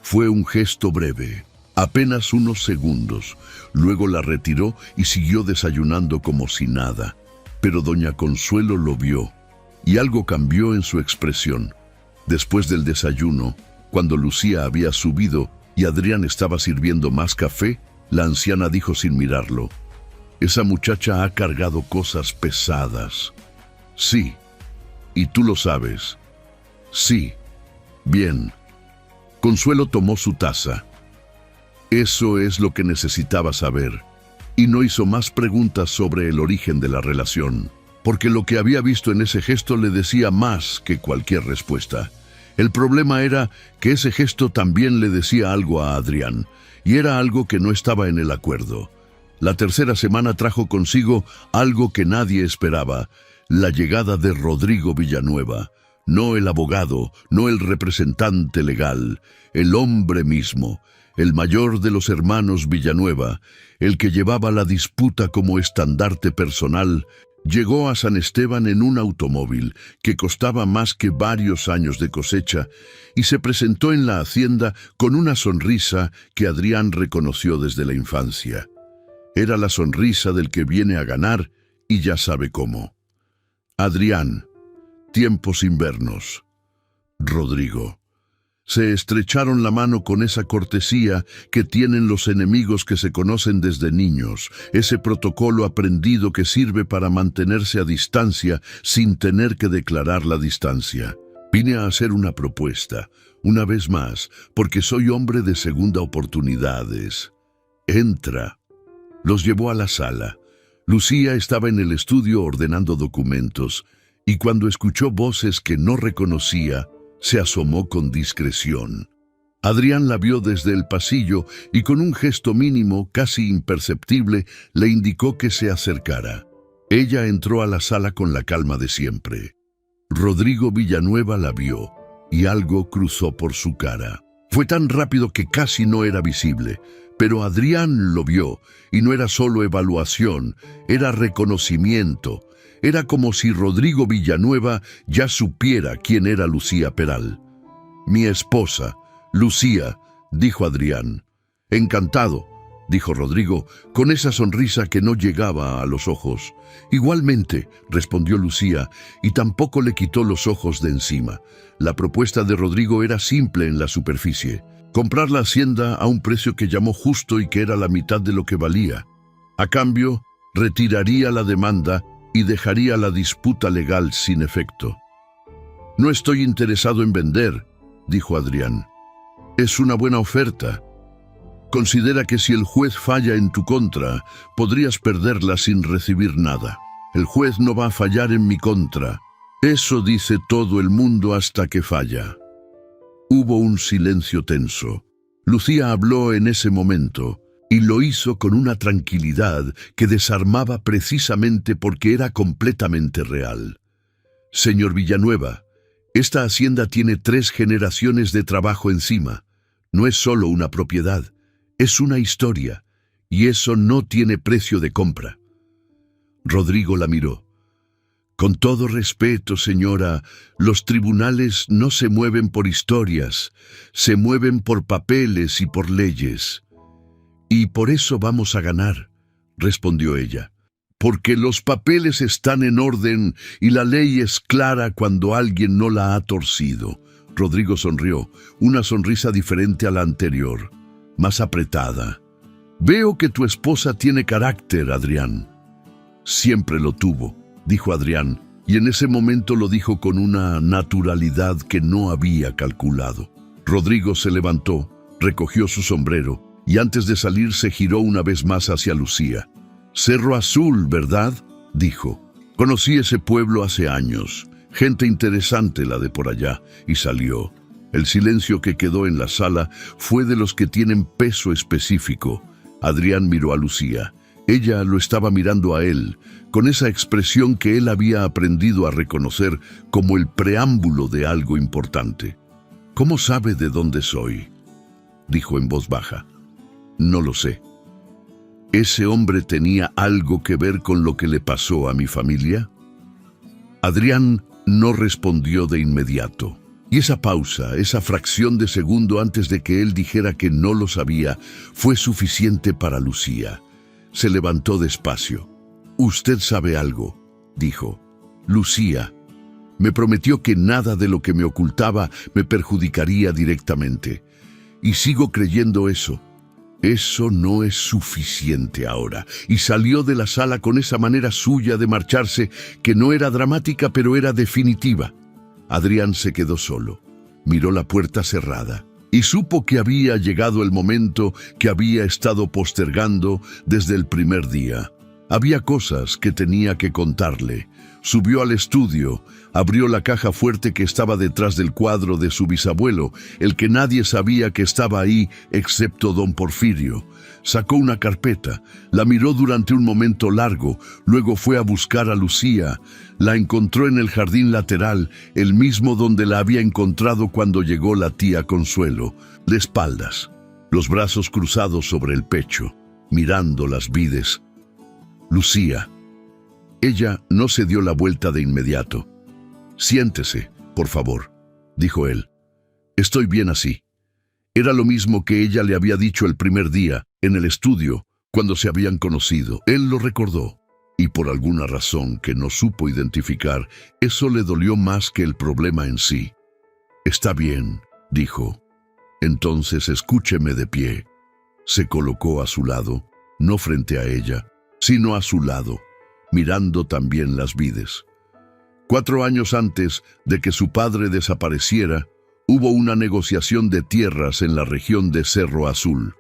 Fue un gesto breve, apenas unos segundos, luego la retiró y siguió desayunando como si nada. Pero doña Consuelo lo vio, y algo cambió en su expresión. Después del desayuno, cuando Lucía había subido y Adrián estaba sirviendo más café, la anciana dijo sin mirarlo: «Esa muchacha ha cargado cosas pesadas». «Sí, y tú lo sabes». «Sí, bien». Consuelo tomó su taza. Eso es lo que necesitaba saber, y no hizo más preguntas sobre el origen de la relación, porque lo que había visto en ese gesto le decía más que cualquier respuesta. El problema era que ese gesto también le decía algo a Adrián, y era algo que no estaba en el acuerdo. La tercera semana trajo consigo algo que nadie esperaba: la llegada de Rodrigo Villanueva. No el abogado, no el representante legal, el hombre mismo, el mayor de los hermanos Villanueva, el que llevaba la disputa como estandarte personal, llegó a San Esteban en un automóvil que costaba más que varios años de cosecha y se presentó en la hacienda con una sonrisa que Adrián reconoció desde la infancia. Era la sonrisa del que viene a ganar y ya sabe cómo. Adrián. Tiempos invernos. Rodrigo. Se estrecharon la mano con esa cortesía que tienen los enemigos que se conocen desde niños, ese protocolo aprendido que sirve para mantenerse a distancia sin tener que declarar la distancia. Vine a hacer una propuesta, una vez más, porque soy hombre de segunda oportunidades. Entra. Los llevó a la sala. Lucía estaba en el estudio ordenando documentos, y cuando escuchó voces que no reconocía, se asomó con discreción. Adrián la vio desde el pasillo y con un gesto mínimo, casi imperceptible, le indicó que se acercara. Ella entró a la sala con la calma de siempre. Rodrigo Villanueva la vio, y algo cruzó por su cara. Fue tan rápido que casi no era visible, pero Adrián lo vio, y no era solo evaluación, era reconocimiento. Era como si Rodrigo Villanueva ya supiera quién era Lucía Peral. «Mi esposa, Lucía», dijo Adrián. «Encantado», dijo Rodrigo, con esa sonrisa que no llegaba a los ojos. Igualmente, respondió Lucía, y tampoco le quitó los ojos de encima. La propuesta de Rodrigo era simple en la superficie: comprar la hacienda a un precio que llamó justo y que era la mitad de lo que valía. A cambio, retiraría la demanda y dejaría la disputa legal sin efecto. «No estoy interesado en vender», dijo Adrián. «Es una buena oferta. Considera que si el juez falla en tu contra, podrías perderla sin recibir nada. El juez no va a fallar en mi contra. Eso dice todo el mundo hasta que falla». Hubo un silencio tenso. Lucía habló en ese momento, y lo hizo con una tranquilidad que desarmaba precisamente porque era completamente real. «Señor Villanueva, esta hacienda tiene 3 generaciones de trabajo encima. No es solo una propiedad, es una historia, y eso no tiene precio de compra». Rodrigo la miró. «Con todo respeto, señora, los tribunales no se mueven por historias, se mueven por papeles y por leyes. Y por eso vamos a ganar», respondió ella. «Porque los papeles están en orden y la ley es clara cuando alguien no la ha torcido». Rodrigo sonrió, una sonrisa diferente a la anterior, más apretada. «Veo que tu esposa tiene carácter, Adrián». «Siempre lo tuvo», dijo Adrián, y en ese momento lo dijo con una naturalidad que no había calculado. Rodrigo se levantó, recogió su sombrero, y antes de salir se giró una vez más hacia Lucía. «Cerro Azul, ¿verdad?», dijo. «Conocí ese pueblo hace años. Gente interesante la de por allá», y salió. El silencio que quedó en la sala fue de los que tienen peso específico. Adrián miró a Lucía. Ella lo estaba mirando a él, con esa expresión que él había aprendido a reconocer como el preámbulo de algo importante. «¿Cómo sabe de dónde soy?», dijo en voz baja. «No lo sé». ¿Ese hombre tenía algo que ver con lo que le pasó a mi familia? Adrián no respondió de inmediato. Y esa pausa, esa fracción de segundo antes de que él dijera que no lo sabía, fue suficiente para Lucía. Se levantó despacio. «Usted sabe algo», dijo. «Lucía, me prometió que nada de lo que me ocultaba me perjudicaría directamente. Y sigo creyendo eso. Eso no es suficiente ahora». Y salió de la sala con esa manera suya de marcharse que no era dramática pero era definitiva. Adrián se quedó solo. Miró la puerta cerrada y supo que había llegado el momento que había estado postergando desde el primer día. Había cosas que tenía que contarle. Subió al estudio, abrió la caja fuerte que estaba detrás del cuadro de su bisabuelo, el que nadie sabía que estaba ahí excepto don Porfirio. Sacó una carpeta, la miró durante un momento largo, luego fue a buscar a Lucía. La encontró en el jardín lateral, el mismo donde la había encontrado cuando llegó la tía Consuelo, de espaldas, los brazos cruzados sobre el pecho, mirando las vides. «Lucía». Ella no se dio la vuelta de inmediato. «Siéntese, por favor», dijo él. «Estoy bien así». Era lo mismo que ella le había dicho el primer día, en el estudio, cuando se habían conocido. Él lo recordó, y por alguna razón que no supo identificar, eso le dolió más que el problema en sí. «Está bien», dijo. «Entonces escúcheme de pie». Se colocó a su lado, no frente a ella, sino a su lado, mirando también las vides. 4 años antes de que su padre desapareciera, hubo una negociación de tierras en la región de Cerro Azul.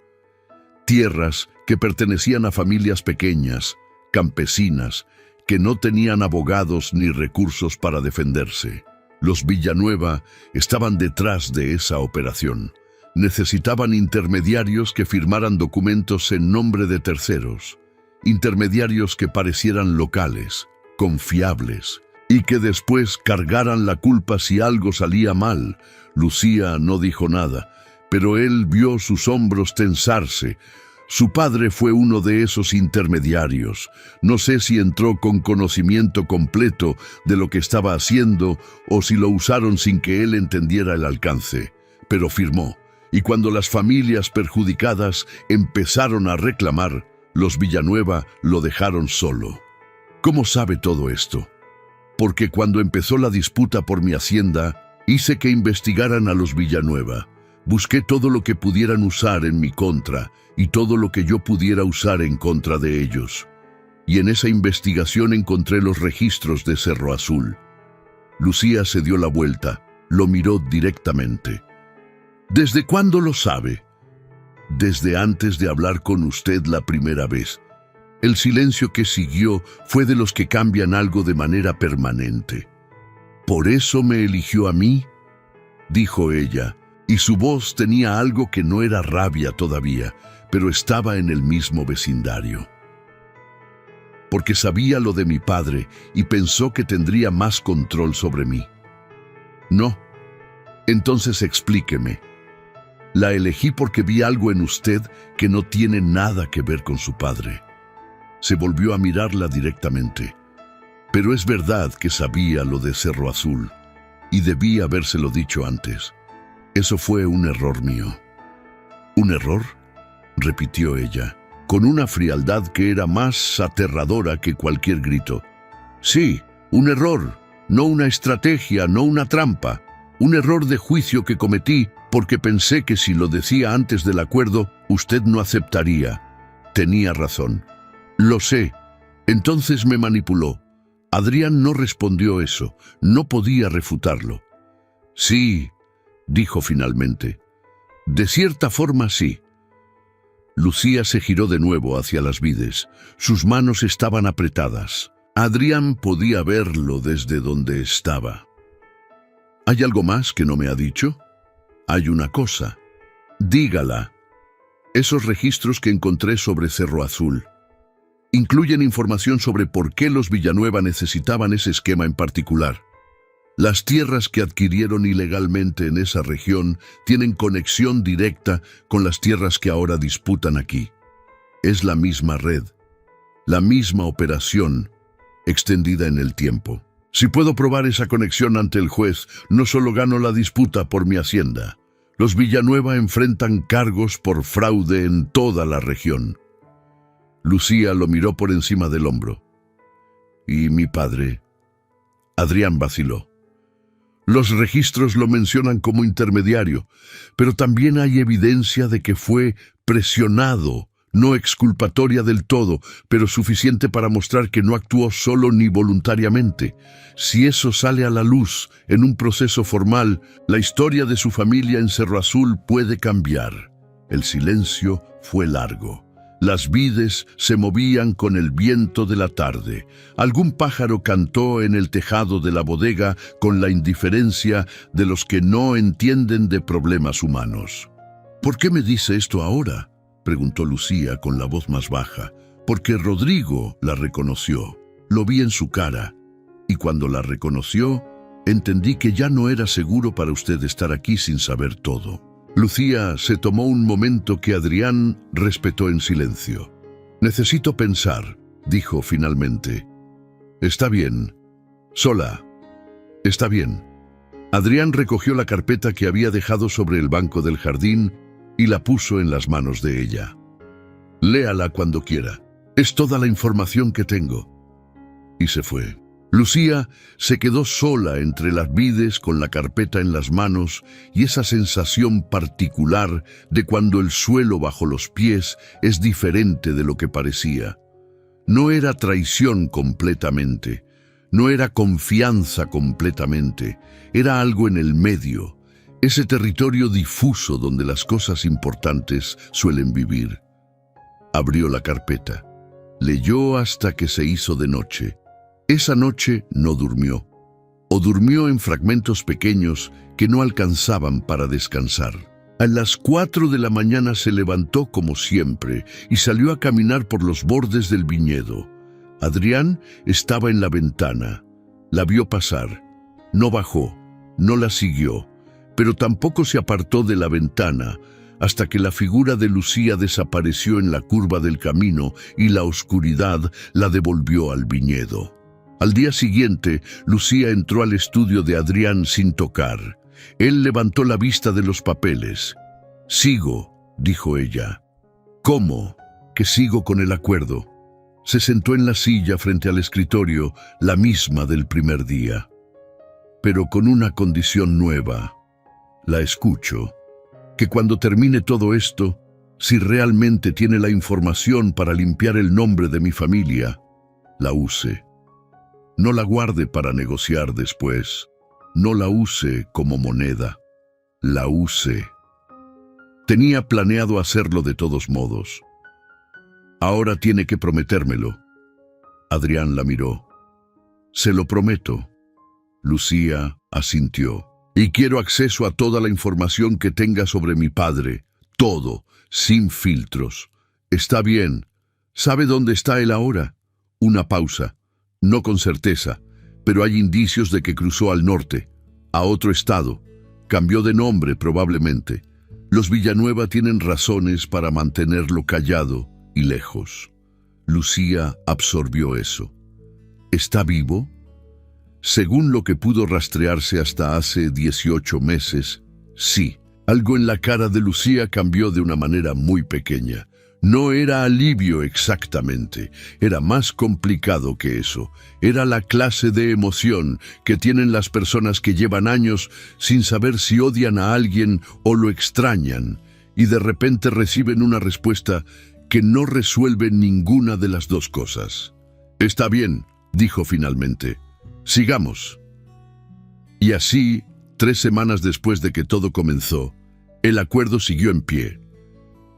Tierras que pertenecían a familias pequeñas, campesinas, que no tenían abogados ni recursos para defenderse. Los Villanueva estaban detrás de esa operación. Necesitaban intermediarios que firmaran documentos en nombre de terceros. Intermediarios que parecieran locales, confiables, y que después cargaran la culpa si algo salía mal. Lucía no dijo nada, pero él vio sus hombros tensarse. Su padre fue uno de esos intermediarios. No sé si entró con conocimiento completo de lo que estaba haciendo o si lo usaron sin que él entendiera el alcance, pero firmó. Y cuando las familias perjudicadas empezaron a reclamar, los Villanueva lo dejaron solo. ¿Cómo sabe todo esto? Porque cuando empezó la disputa por mi hacienda, hice que investigaran a los Villanueva. Busqué todo lo que pudieran usar en mi contra y todo lo que yo pudiera usar en contra de ellos. Y en esa investigación encontré los registros de Cerro Azul. Lucía se dio la vuelta, lo miró directamente. ¿Desde cuándo lo sabe? Desde antes de hablar con usted la primera vez. El silencio que siguió fue de los que cambian algo de manera permanente. ¿Por eso me eligió a mí?, dijo ella, y su voz tenía algo que no era rabia todavía, pero estaba en el mismo vecindario. Porque sabía lo de mi padre y pensó que tendría más control sobre mí. No. Entonces explíqueme. La elegí porque vi algo en usted que no tiene nada que ver con su padre. Se volvió a mirarla directamente. Pero es verdad que sabía lo de Cerro Azul, y debí habérselo dicho antes. Eso fue un error mío. ¿Un error?, repitió ella, con una frialdad que era más aterradora que cualquier grito. Sí, un error, no una estrategia, no una trampa. Un error de juicio que cometí porque pensé que si lo decía antes del acuerdo, usted no aceptaría. Tenía razón. Lo sé. Entonces me manipuló. Adrián no respondió eso. No podía refutarlo. Sí, dijo finalmente. De cierta forma, sí. Lucía se giró de nuevo hacia las vides. Sus manos estaban apretadas. Adrián podía verlo desde donde estaba. ¿Hay algo más que no me ha dicho? Hay una cosa. Dígala. Esos registros que encontré sobre Cerro Azul incluyen información sobre por qué los Villanueva necesitaban ese esquema en particular. Las tierras que adquirieron ilegalmente en esa región tienen conexión directa con las tierras que ahora disputan aquí. Es la misma red, la misma operación, extendida en el tiempo. Si puedo probar esa conexión ante el juez, no solo gano la disputa por mi hacienda. Los Villanueva enfrentan cargos por fraude en toda la región. Lucía lo miró por encima del hombro. ¿Y mi padre? Adrián vaciló. Los registros lo mencionan como intermediario, pero también hay evidencia de que fue presionado, no exculpatoria del todo, pero suficiente para mostrar que no actuó solo ni voluntariamente. Si eso sale a la luz en un proceso formal, la historia de su familia en Cerro Azul puede cambiar. El silencio fue largo. Las vides se movían con el viento de la tarde. Algún pájaro cantó en el tejado de la bodega con la indiferencia de los que no entienden de problemas humanos. ¿Por qué me dice esto ahora?, preguntó Lucía con la voz más baja. Porque Rodrigo la reconoció. Lo vi en su cara. Y cuando la reconoció, entendí que ya no era seguro para usted estar aquí sin saber todo. Lucía se tomó un momento que Adrián respetó en silencio. Necesito pensar, dijo finalmente. Está bien. Sola. Está bien. Adrián recogió la carpeta que había dejado sobre el banco del jardín y la puso en las manos de ella. Léala cuando quiera. Es toda la información que tengo. Y se fue. Lucía se quedó sola entre las vides con la carpeta en las manos y esa sensación particular de cuando el suelo bajo los pies es diferente de lo que parecía. No era traición completamente, no era confianza completamente, era algo en el medio, ese territorio difuso donde las cosas importantes suelen vivir. Abrió la carpeta, leyó hasta que se hizo de noche. Esa noche no durmió, o durmió en fragmentos pequeños que no alcanzaban para descansar. A las 4 de la mañana se levantó como siempre y salió a caminar por los bordes del viñedo. Adrián estaba en la ventana. La vio pasar. No bajó, no la siguió, pero tampoco se apartó de la ventana hasta que la figura de Lucía desapareció en la curva del camino y la oscuridad la devolvió al viñedo. Al día siguiente, Lucía entró al estudio de Adrián sin tocar. Él levantó la vista de los papeles. Sigo, dijo ella. ¿Cómo? Que sigo con el acuerdo. Se sentó en la silla frente al escritorio, la misma del primer día. Pero con una condición nueva. La escucho. Que cuando termine todo esto, si realmente tiene la información para limpiar el nombre de mi familia, la use. No la guarde para negociar después. No la use como moneda. La use. Tenía planeado hacerlo de todos modos. Ahora tiene que prometérmelo. Adrián la miró. Se lo prometo. Lucía asintió. Y quiero acceso a toda la información que tenga sobre mi padre. Todo, sin filtros. Está bien. ¿Sabe dónde está él ahora? Una pausa. No con certeza, pero hay indicios de que cruzó al norte, a otro estado. Cambió de nombre probablemente. Los Villanueva tienen razones para mantenerlo callado y lejos. Lucía absorbió eso. ¿Está vivo? Según lo que pudo rastrearse hasta hace 18 meses, sí. Algo en la cara de Lucía cambió de una manera muy pequeña. No era alivio exactamente, era más complicado que eso. Era la clase de emoción que tienen las personas que llevan años sin saber si odian a alguien o lo extrañan, y de repente reciben una respuesta que no resuelve ninguna de las dos cosas. Está bien, dijo finalmente. Sigamos. Y así, 3 semanas después de que todo comenzó, el acuerdo siguió en pie.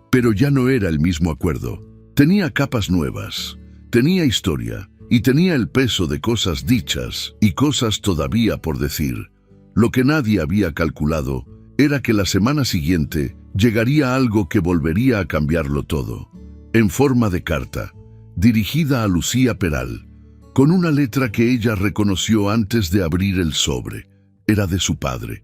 Pero ya no era el mismo acuerdo. Tenía capas nuevas, tenía historia y tenía el peso de cosas dichas y cosas todavía por decir. Lo que nadie había calculado era que la semana siguiente llegaría algo que volvería a cambiarlo todo. En forma de carta, dirigida a Lucía Peral, con una letra que ella reconoció antes de abrir el sobre. Era de su padre.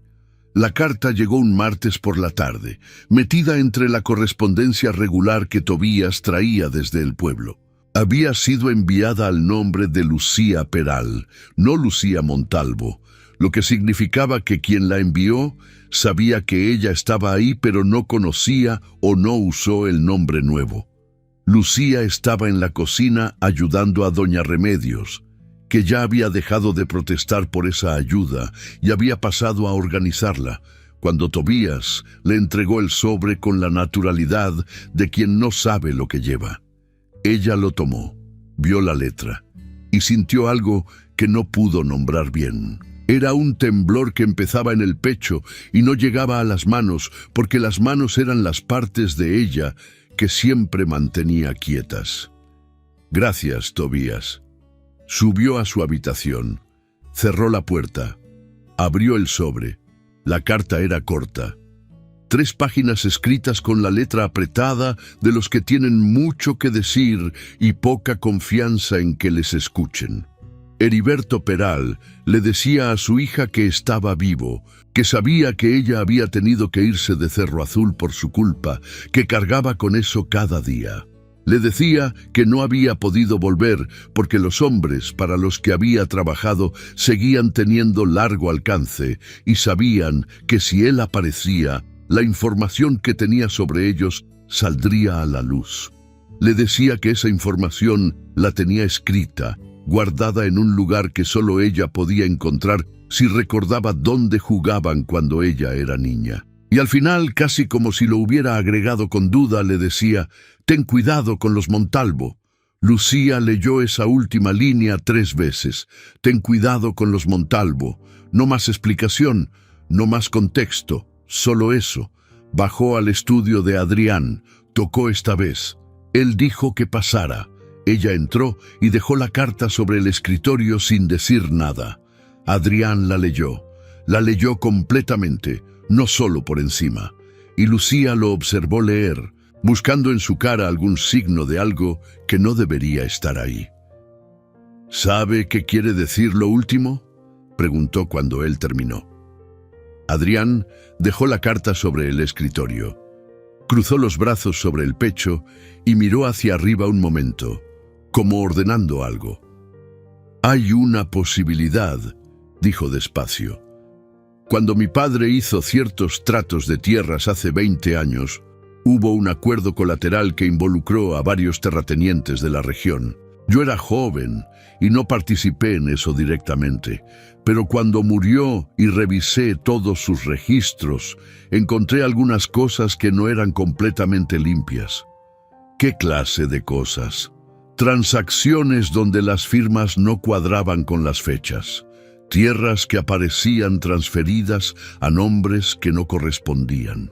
La carta llegó un martes por la tarde, metida entre la correspondencia regular que Tobías traía desde el pueblo. Había sido enviada al nombre de Lucía Peral, no Lucía Montalvo, lo que significaba que quien la envió sabía que ella estaba ahí, pero no conocía o no usó el nombre nuevo. Lucía estaba en la cocina ayudando a Doña Remedios, que ya había dejado de protestar por esa ayuda y había pasado a organizarla, cuando Tobías le entregó el sobre con la naturalidad de quien no sabe lo que lleva. Ella lo tomó, vio la letra y sintió algo que no pudo nombrar bien. Era un temblor que empezaba en el pecho y no llegaba a las manos, porque las manos eran las partes de ella que siempre mantenía quietas. Gracias, Tobías. Subió a su habitación, cerró la puerta, abrió el sobre. La carta era corta. 3 páginas escritas con la letra apretada de los que tienen mucho que decir y poca confianza en que les escuchen. Heriberto Peral le decía a su hija que estaba vivo, que sabía que ella había tenido que irse de Cerro Azul por su culpa, que cargaba con eso cada día. Le decía que no había podido volver porque los hombres para los que había trabajado seguían teniendo largo alcance y sabían que si él aparecía, la información que tenía sobre ellos saldría a la luz. Le decía que esa información la tenía escrita, guardada en un lugar que solo ella podía encontrar si recordaba dónde jugaban cuando ella era niña. Y al final, casi como si lo hubiera agregado con duda, le decía: «Ten cuidado con los Montalvo». Lucía leyó esa última línea 3 veces. «Ten cuidado con los Montalvo». No más explicación, no más contexto, solo eso. Bajó al estudio de Adrián, tocó esta vez. Él dijo que pasara. Ella entró y dejó la carta sobre el escritorio sin decir nada. Adrián la leyó completamente, no solo por encima, y Lucía lo observó leer, buscando en su cara algún signo de algo que no debería estar ahí. «¿Sabe qué quiere decir lo último?», preguntó cuando él terminó. Adrián dejó la carta sobre el escritorio, cruzó los brazos sobre el pecho y miró hacia arriba un momento, como ordenando algo. «Hay una posibilidad», dijo despacio. Cuando mi padre hizo ciertos tratos de tierras hace 20 años, hubo un acuerdo colateral que involucró a varios terratenientes de la región. Yo era joven y no participé en eso directamente, pero cuando murió y revisé todos sus registros, encontré algunas cosas que no eran completamente limpias. ¿Qué clase de cosas? Transacciones donde las firmas no cuadraban con las fechas. Tierras que aparecían transferidas a nombres que no correspondían.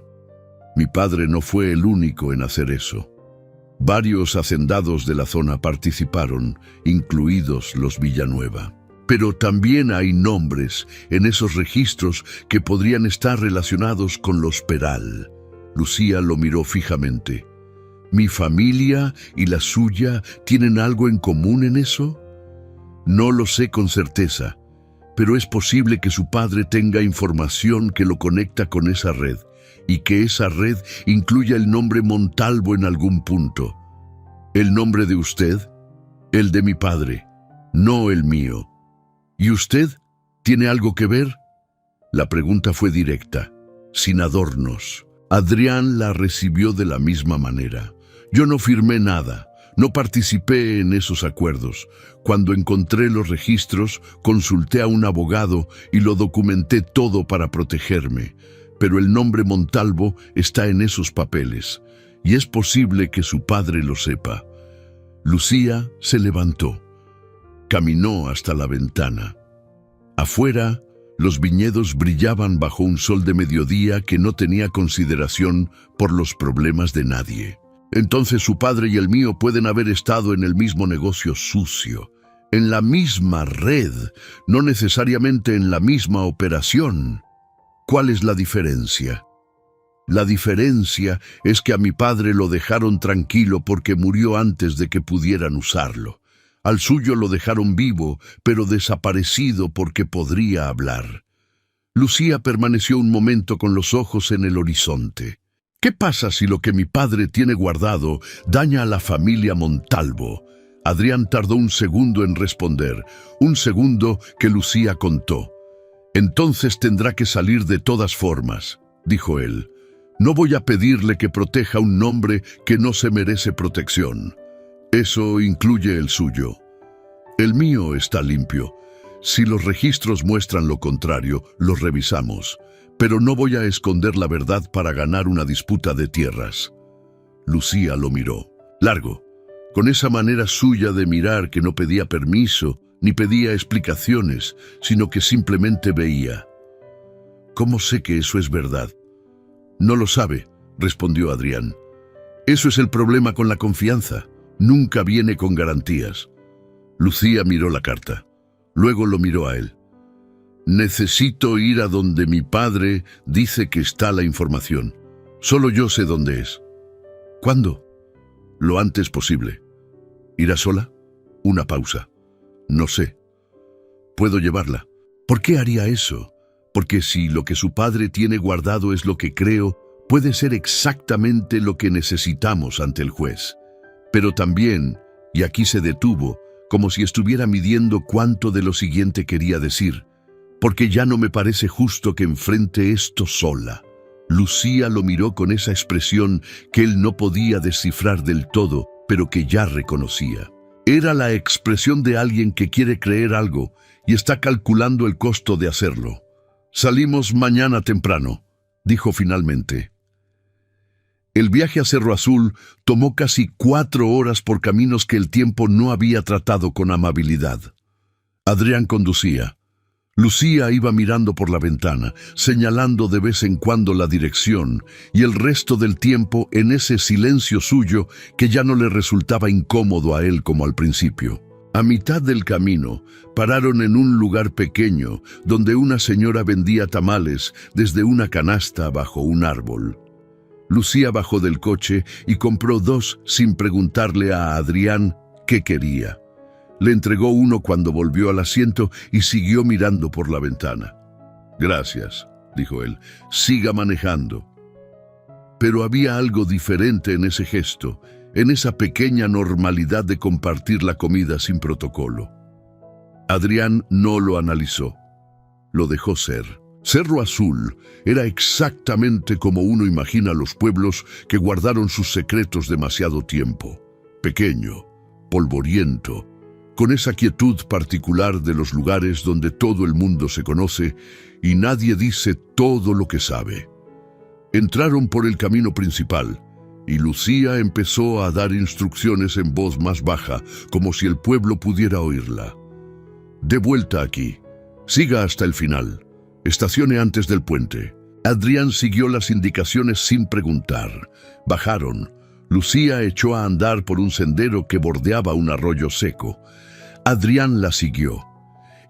Mi padre no fue el único en hacer eso. Varios hacendados de la zona participaron, incluidos los Villanueva. Pero también hay nombres en esos registros que podrían estar relacionados con los Peral. Lucía lo miró fijamente. ¿Mi familia y la suya tienen algo en común en eso? No lo sé con certeza, pero es posible que su padre tenga información que lo conecta con esa red, y que esa red incluya el nombre Montalvo en algún punto. ¿El nombre de usted? El de mi padre, no el mío. ¿Y usted tiene algo que ver? La pregunta fue directa, sin adornos. Adrián la recibió de la misma manera. Yo no firmé nada. No participé en esos acuerdos. Cuando encontré los registros, consulté a un abogado y lo documenté todo para protegerme. Pero el nombre Montalvo está en esos papeles, y es posible que su padre lo sepa. Lucía se levantó. Caminó hasta la ventana. Afuera, los viñedos brillaban bajo un sol de mediodía que no tenía consideración por los problemas de nadie. Entonces su padre y el mío pueden haber estado en el mismo negocio sucio, en la misma red, no necesariamente en la misma operación. ¿Cuál es la diferencia? La diferencia es que a mi padre lo dejaron tranquilo porque murió antes de que pudieran usarlo. Al suyo lo dejaron vivo, pero desaparecido porque podría hablar. Lucía permaneció un momento con los ojos en el horizonte. ¿Qué pasa si lo que mi padre tiene guardado daña a la familia Montalvo? Adrián tardó un segundo en responder, un segundo que Lucía contó. Entonces tendrá que salir de todas formas, dijo él. No voy a pedirle que proteja un nombre que no se merece protección. Eso incluye el suyo. El mío está limpio. Si los registros muestran lo contrario, los revisamos. Pero no voy a esconder la verdad para ganar una disputa de tierras. Lucía lo miró. Largo, con esa manera suya de mirar que no pedía permiso, ni pedía explicaciones, sino que simplemente veía. ¿Cómo sé que eso es verdad? No lo sabe, respondió Adrián. Eso es el problema con la confianza. Nunca viene con garantías. Lucía miró la carta. Luego lo miró a él. Necesito ir a donde mi padre dice que está la información. Solo yo sé dónde es. ¿Cuándo? Lo antes posible. ¿Irá sola? Una pausa. No sé. Puedo llevarla. ¿Por qué haría eso? Porque si lo que su padre tiene guardado es lo que creo, puede ser exactamente lo que necesitamos ante el juez. Pero también, y aquí se detuvo, como si estuviera midiendo cuánto de lo siguiente quería decir, porque ya no me parece justo que enfrente esto sola. Lucía lo miró con esa expresión que él no podía descifrar del todo, pero que ya reconocía. Era la expresión de alguien que quiere creer algo y está calculando el costo de hacerlo. Salimos mañana temprano, dijo finalmente. El viaje a Cerro Azul tomó casi 4 horas por caminos que el tiempo no había tratado con amabilidad. Adrián conducía. Lucía iba mirando por la ventana, señalando de vez en cuando la dirección, y el resto del tiempo en ese silencio suyo que ya no le resultaba incómodo a él como al principio. A mitad del camino, pararon en un lugar pequeño, donde una señora vendía tamales desde una canasta bajo un árbol. Lucía bajó del coche y compró 2 sin preguntarle a Adrián qué quería. Le entregó uno cuando volvió al asiento y siguió mirando por la ventana. «Gracias», dijo él, «siga manejando». Pero había algo diferente en ese gesto, en esa pequeña normalidad de compartir la comida sin protocolo. Adrián no lo analizó. Lo dejó ser. Cerro Azul era exactamente como uno imagina los pueblos que guardaron sus secretos demasiado tiempo. Pequeño, polvoriento, con esa quietud particular de los lugares donde todo el mundo se conoce y nadie dice todo lo que sabe. Entraron por el camino principal y Lucía empezó a dar instrucciones en voz más baja, como si el pueblo pudiera oírla. De vuelta aquí. Siga hasta el final. Estacione antes del puente. Adrián siguió las indicaciones sin preguntar. Bajaron. Lucía echó a andar por un sendero que bordeaba un arroyo seco. Adrián la siguió.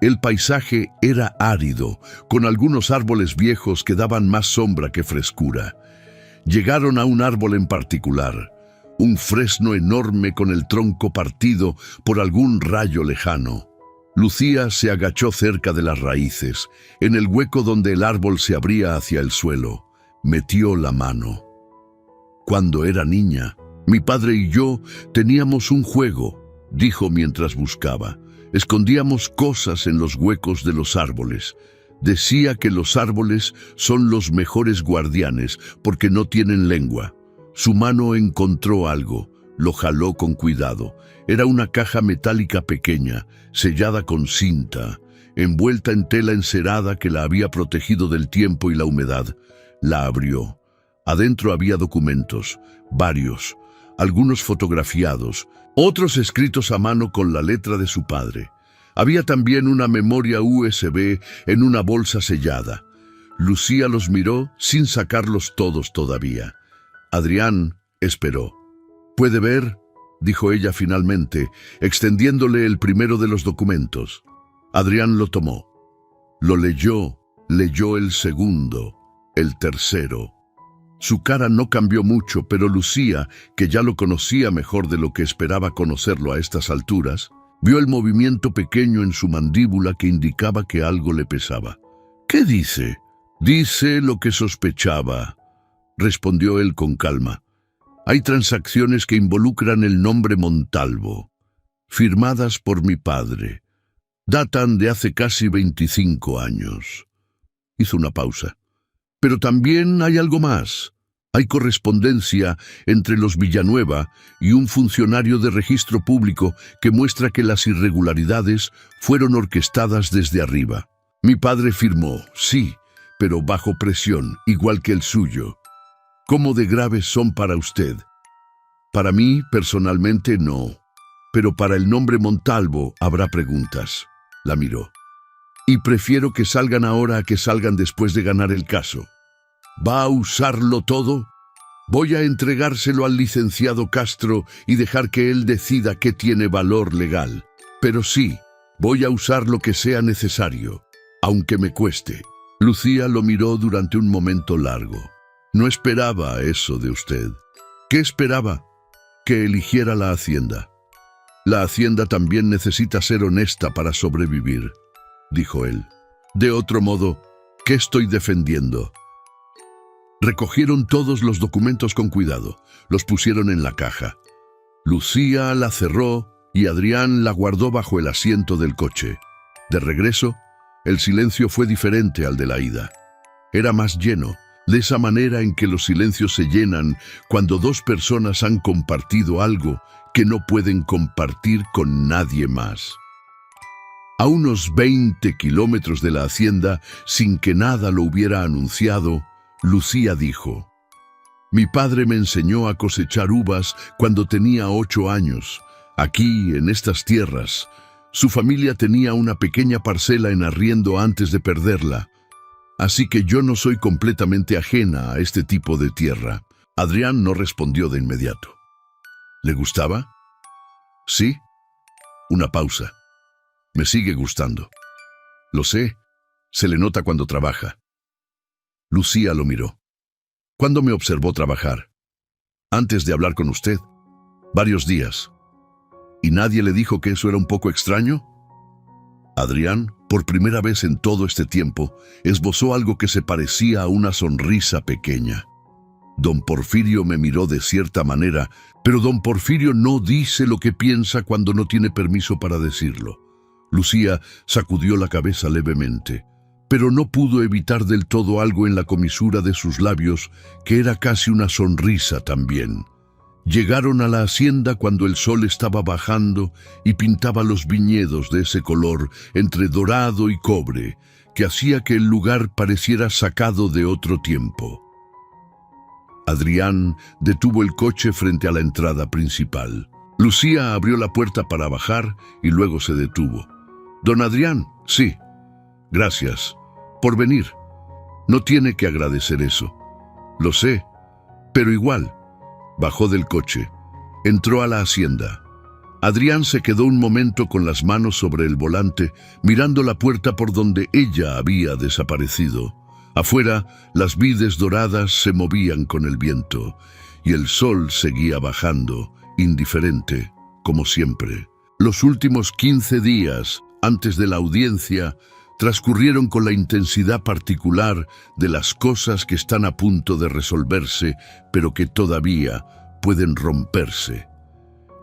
El paisaje era árido, con algunos árboles viejos que daban más sombra que frescura. Llegaron a un árbol en particular, un fresno enorme con el tronco partido por algún rayo lejano. Lucía se agachó cerca de las raíces, en el hueco donde el árbol se abría hacia el suelo. Metió la mano. Cuando era niña, mi padre y yo teníamos un juego, dijo mientras buscaba. Escondíamos cosas en los huecos de los árboles. Decía que los árboles son los mejores guardianes porque no tienen lengua. Su mano encontró algo, lo jaló con cuidado. Era una caja metálica pequeña, sellada con cinta, envuelta en tela encerada que la había protegido del tiempo y la humedad. La abrió. Adentro había documentos, varios, algunos fotografiados, otros escritos a mano con la letra de su padre. Había también una memoria USB en una bolsa sellada. Lucía los miró sin sacarlos todos todavía. Adrián esperó. «¿Puede ver?», dijo ella finalmente, extendiéndole el primero de los documentos. Adrián lo tomó. Lo leyó el segundo, el tercero. Su cara no cambió mucho, pero Lucía, que ya lo conocía mejor de lo que esperaba conocerlo a estas alturas, vio el movimiento pequeño en su mandíbula que indicaba que algo le pesaba. «¿Qué dice?» «Dice lo que sospechaba», respondió él con calma. «Hay transacciones que involucran el nombre Montalvo, firmadas por mi padre. Datan de hace casi 25 años». Hizo una pausa. «Pero también hay algo más. Hay correspondencia entre los Villanueva y un funcionario de registro público que muestra que las irregularidades fueron orquestadas desde arriba. Mi padre firmó, sí, pero bajo presión, igual que el suyo. ¿Cómo de graves son para usted?» «Para mí, personalmente, no. Pero para el nombre Montalvo habrá preguntas». La miró. «Y prefiero que salgan ahora a que salgan después de ganar el caso. ¿Va a usarlo todo? Voy a entregárselo al licenciado Castro y dejar que él decida qué tiene valor legal. Pero sí, voy a usar lo que sea necesario, aunque me cueste». Lucía lo miró durante un momento largo. «No esperaba eso de usted». «¿Qué esperaba?» «Que eligiera la Hacienda». «La Hacienda también necesita ser honesta para sobrevivir», dijo él. «De otro modo, ¿qué estoy defendiendo?» Recogieron todos los documentos con cuidado, los pusieron en la caja. Lucía la cerró y Adrián la guardó bajo el asiento del coche. De regreso, el silencio fue diferente al de la ida. Era más lleno, de esa manera en que los silencios se llenan cuando dos personas han compartido algo que no pueden compartir con nadie más. A unos 20 kilómetros de la hacienda, sin que nada lo hubiera anunciado, Lucía dijo: «Mi padre me enseñó a cosechar uvas cuando tenía 8 años. Aquí, en estas tierras, su familia tenía una pequeña parcela en arriendo antes de perderla. Así que yo no soy completamente ajena a este tipo de tierra». Adrián no respondió de inmediato. «¿Le gustaba?» «Sí». Una pausa. «Me sigue gustando». «Lo sé. Se le nota cuando trabaja». Lucía lo miró. «¿Cuándo me observó trabajar?» «Antes de hablar con usted. Varios días». «¿Y nadie le dijo que eso era un poco extraño?» Adrián, por primera vez en todo este tiempo, esbozó algo que se parecía a una sonrisa pequeña. Don Porfirio me miró de cierta manera, pero don Porfirio no dice lo que piensa cuando no tiene permiso para decirlo. Lucía sacudió la cabeza levemente. pero no pudo evitar del todo algo en la comisura de sus labios, que era casi una sonrisa también. Llegaron a la hacienda cuando el sol estaba bajando y pintaba los viñedos de ese color entre dorado y cobre, que hacía que el lugar pareciera sacado de otro tiempo. Adrián detuvo el coche frente a la entrada principal. Lucía abrió la puerta para bajar y luego se detuvo. «Don Adrián, sí. Gracias. Por venir. No tiene que agradecer eso. Lo sé, pero igual». Bajó del coche. Entró a la hacienda. Adrián se quedó un momento con las manos sobre el volante, mirando la puerta por donde ella había desaparecido. Afuera, las vides doradas se movían con el viento, y el sol seguía bajando, indiferente, como siempre. Los últimos 15 días, antes de la audiencia, transcurrieron con la intensidad particular de las cosas que están a punto de resolverse, pero que todavía pueden romperse.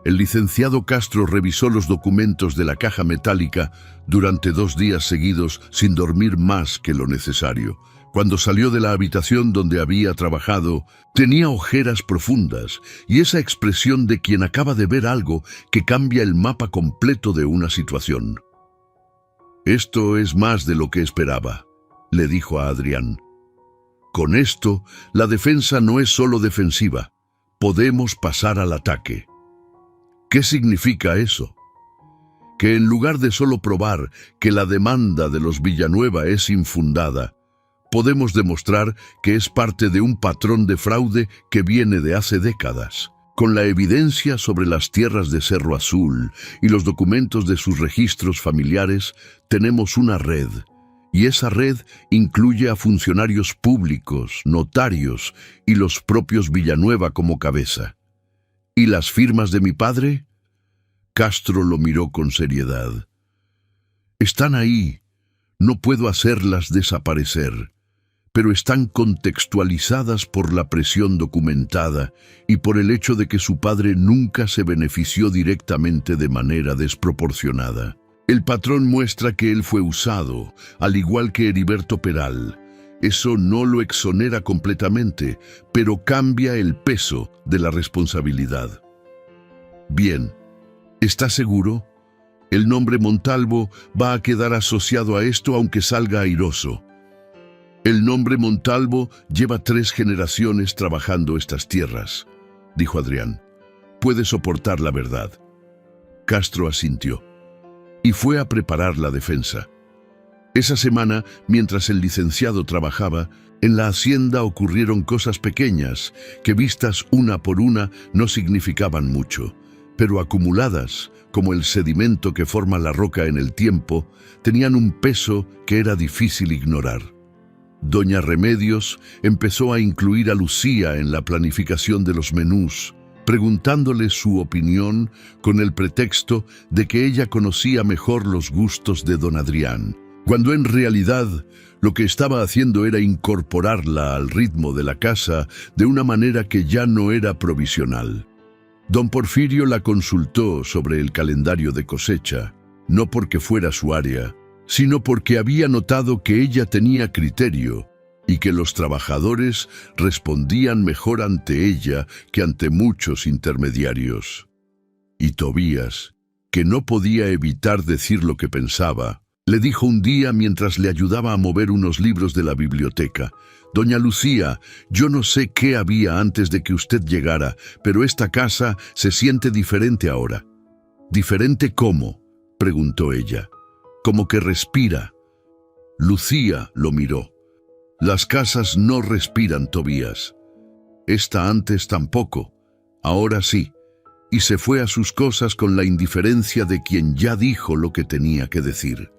El licenciado Castro revisó los documentos de la caja metálica durante 2 días seguidos sin dormir más que lo necesario. Cuando salió de la habitación donde había trabajado, tenía ojeras profundas y esa expresión de quien acaba de ver algo que cambia el mapa completo de una situación. «Esto es más de lo que esperaba», le dijo a Adrián. «Con esto, la defensa no es solo defensiva. Podemos pasar al ataque». ¿Qué significa eso? Que en lugar de solo probar que la demanda de los Villanueva es infundada, podemos demostrar que es parte de un patrón de fraude que viene de hace décadas. Con la evidencia sobre las tierras de Cerro Azul y los documentos de sus registros familiares, tenemos una red, y esa red incluye a funcionarios públicos, notarios y los propios Villanueva como cabeza. ¿Y las firmas de mi padre? Castro lo miró con seriedad. Están ahí, no puedo hacerlas desaparecer, pero están contextualizadas por la presión documentada y por el hecho de que su padre nunca se benefició directamente de manera desproporcionada. El patrón muestra que él fue usado, al igual que Heriberto Peral. Eso no lo exonera completamente, pero cambia el peso de la responsabilidad. Bien, ¿está seguro? El nombre Montalvo va a quedar asociado a esto aunque salga airoso. El nombre Montalvo lleva 3 generaciones trabajando estas tierras, dijo Adrián. Puede soportar la verdad. Castro asintió y fue a preparar la defensa. Esa semana, mientras el licenciado trabajaba, en la hacienda ocurrieron cosas pequeñas que vistas una por una no significaban mucho, pero acumuladas, como el sedimento que forma la roca en el tiempo, tenían un peso que era difícil ignorar. Doña Remedios empezó a incluir a Lucía en la planificación de los menús, preguntándole su opinión con el pretexto de que ella conocía mejor los gustos de don Adrián, cuando en realidad lo que estaba haciendo era incorporarla al ritmo de la casa de una manera que ya no era provisional. Don Porfirio la consultó sobre el calendario de cosecha, no porque fuera su área, sino porque había notado que ella tenía criterio y que los trabajadores respondían mejor ante ella que ante muchos intermediarios. Y Tobías, que no podía evitar decir lo que pensaba, le dijo un día mientras le ayudaba a mover unos libros de la biblioteca: «Doña Lucía, yo no sé qué había antes de que usted llegara, pero esta casa se siente diferente ahora». «¿Diferente cómo?», preguntó ella. «Como que respira». Lucía lo miró. «Las casas no respiran, Tobías. Esta antes tampoco, ahora sí». Y se fue a sus cosas con la indiferencia de quien ya dijo lo que tenía que decir.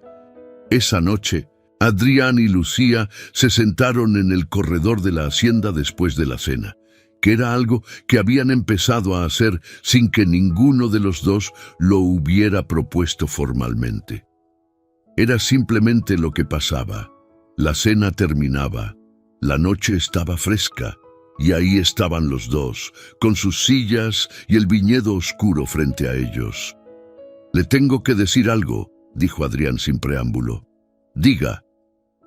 Esa noche, Adrián y Lucía se sentaron en el corredor de la hacienda después de la cena, que era algo que habían empezado a hacer sin que ninguno de los dos lo hubiera propuesto formalmente. Era simplemente lo que pasaba. La cena terminaba, la noche estaba fresca, y ahí estaban los dos, con sus sillas y el viñedo oscuro frente a ellos. «Le tengo que decir algo», dijo Adrián sin preámbulo. «Diga».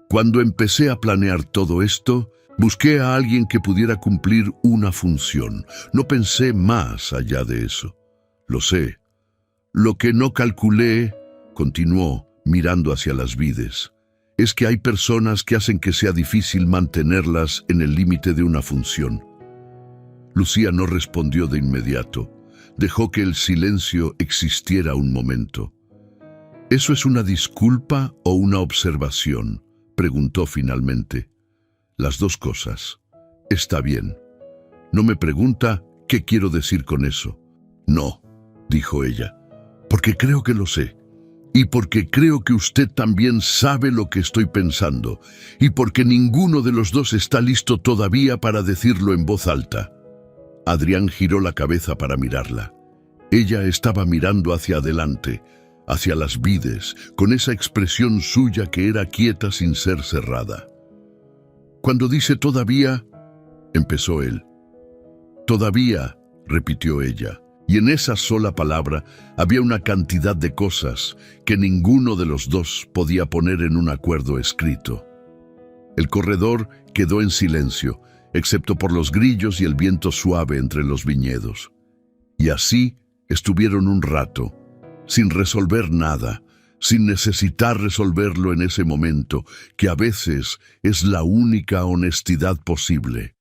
Cuando empecé a planear todo esto, busqué a alguien que pudiera cumplir una función. No pensé más allá de eso. Lo sé. Lo que no calculé, continuó, mirando hacia las vides, es que hay personas que hacen que sea difícil mantenerlas en el límite de una función. Lucía no respondió de inmediato. Dejó que el silencio existiera un momento. ¿Eso es una disculpa o una observación?, preguntó finalmente. Las dos cosas. Está bien. No me pregunta qué quiero decir con eso. No, dijo ella, porque creo que lo sé. Y porque creo que usted también sabe lo que estoy pensando. Y porque ninguno de los dos está listo todavía para decirlo en voz alta. Adrián giró la cabeza para mirarla. Ella estaba mirando hacia adelante, hacia las vides, con esa expresión suya que era quieta sin ser cerrada. Cuando dice todavía, empezó él. Todavía, repitió ella, y en esa sola palabra había una cantidad de cosas que ninguno de los dos podía poner en un acuerdo escrito. El corredor quedó en silencio, excepto por los grillos y el viento suave entre los viñedos. Y así estuvieron un rato, sin resolver nada, sin necesitar resolverlo en ese momento, que a veces es la única honestidad posible.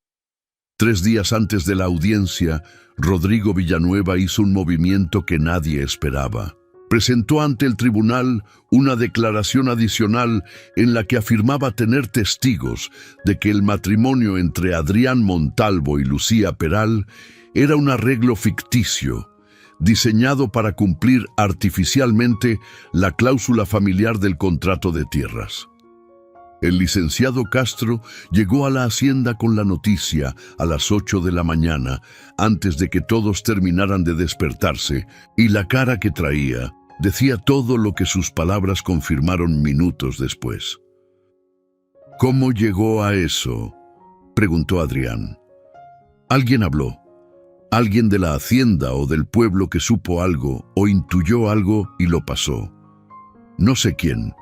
3 días antes de la audiencia, Rodrigo Villanueva hizo un movimiento que nadie esperaba. Presentó ante el tribunal una declaración adicional en la que afirmaba tener testigos de que el matrimonio entre Adrián Montalvo y Lucía Peral era un arreglo ficticio, diseñado para cumplir artificialmente la cláusula familiar del contrato de tierras. El licenciado Castro llegó a la hacienda con la noticia a las 8 de la mañana, antes de que todos terminaran de despertarse, y la cara que traía decía todo lo que sus palabras confirmaron minutos después. ¿Cómo llegó a eso?, preguntó Adrián. Alguien habló. Alguien de la hacienda o del pueblo que supo algo o intuyó algo y lo pasó. No sé quién.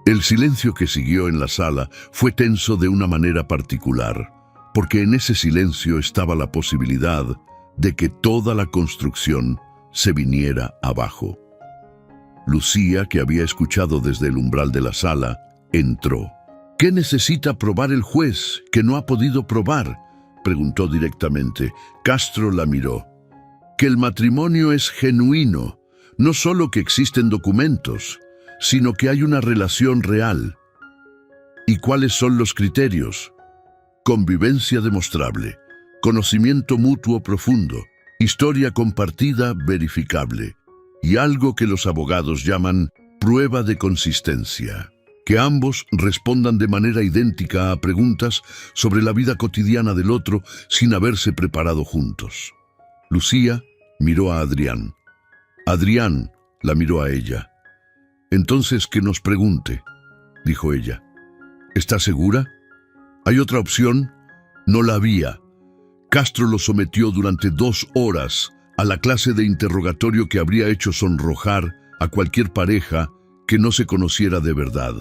El silencio que siguió en la sala fue tenso de una manera particular, porque en ese silencio estaba la posibilidad de que toda la construcción se viniera abajo. Lucía, que había escuchado desde el umbral de la sala, entró. ¿Qué necesita probar el juez que no ha podido probar?, preguntó directamente. Castro la miró. Que el matrimonio es genuino, no solo que existen documentos, sino que hay una relación real. ¿Y cuáles son los criterios? Convivencia demostrable, conocimiento mutuo profundo, historia compartida verificable, y algo que los abogados llaman prueba de consistencia. Que ambos respondan de manera idéntica a preguntas sobre la vida cotidiana del otro sin haberse preparado juntos. Lucía miró a Adrián. Adrián la miró a ella. Entonces que nos pregunte, dijo ella. ¿Está segura? ¿Hay otra opción? No la había. Castro lo sometió durante 2 horas a la clase de interrogatorio que habría hecho sonrojar a cualquier pareja que no se conociera de verdad.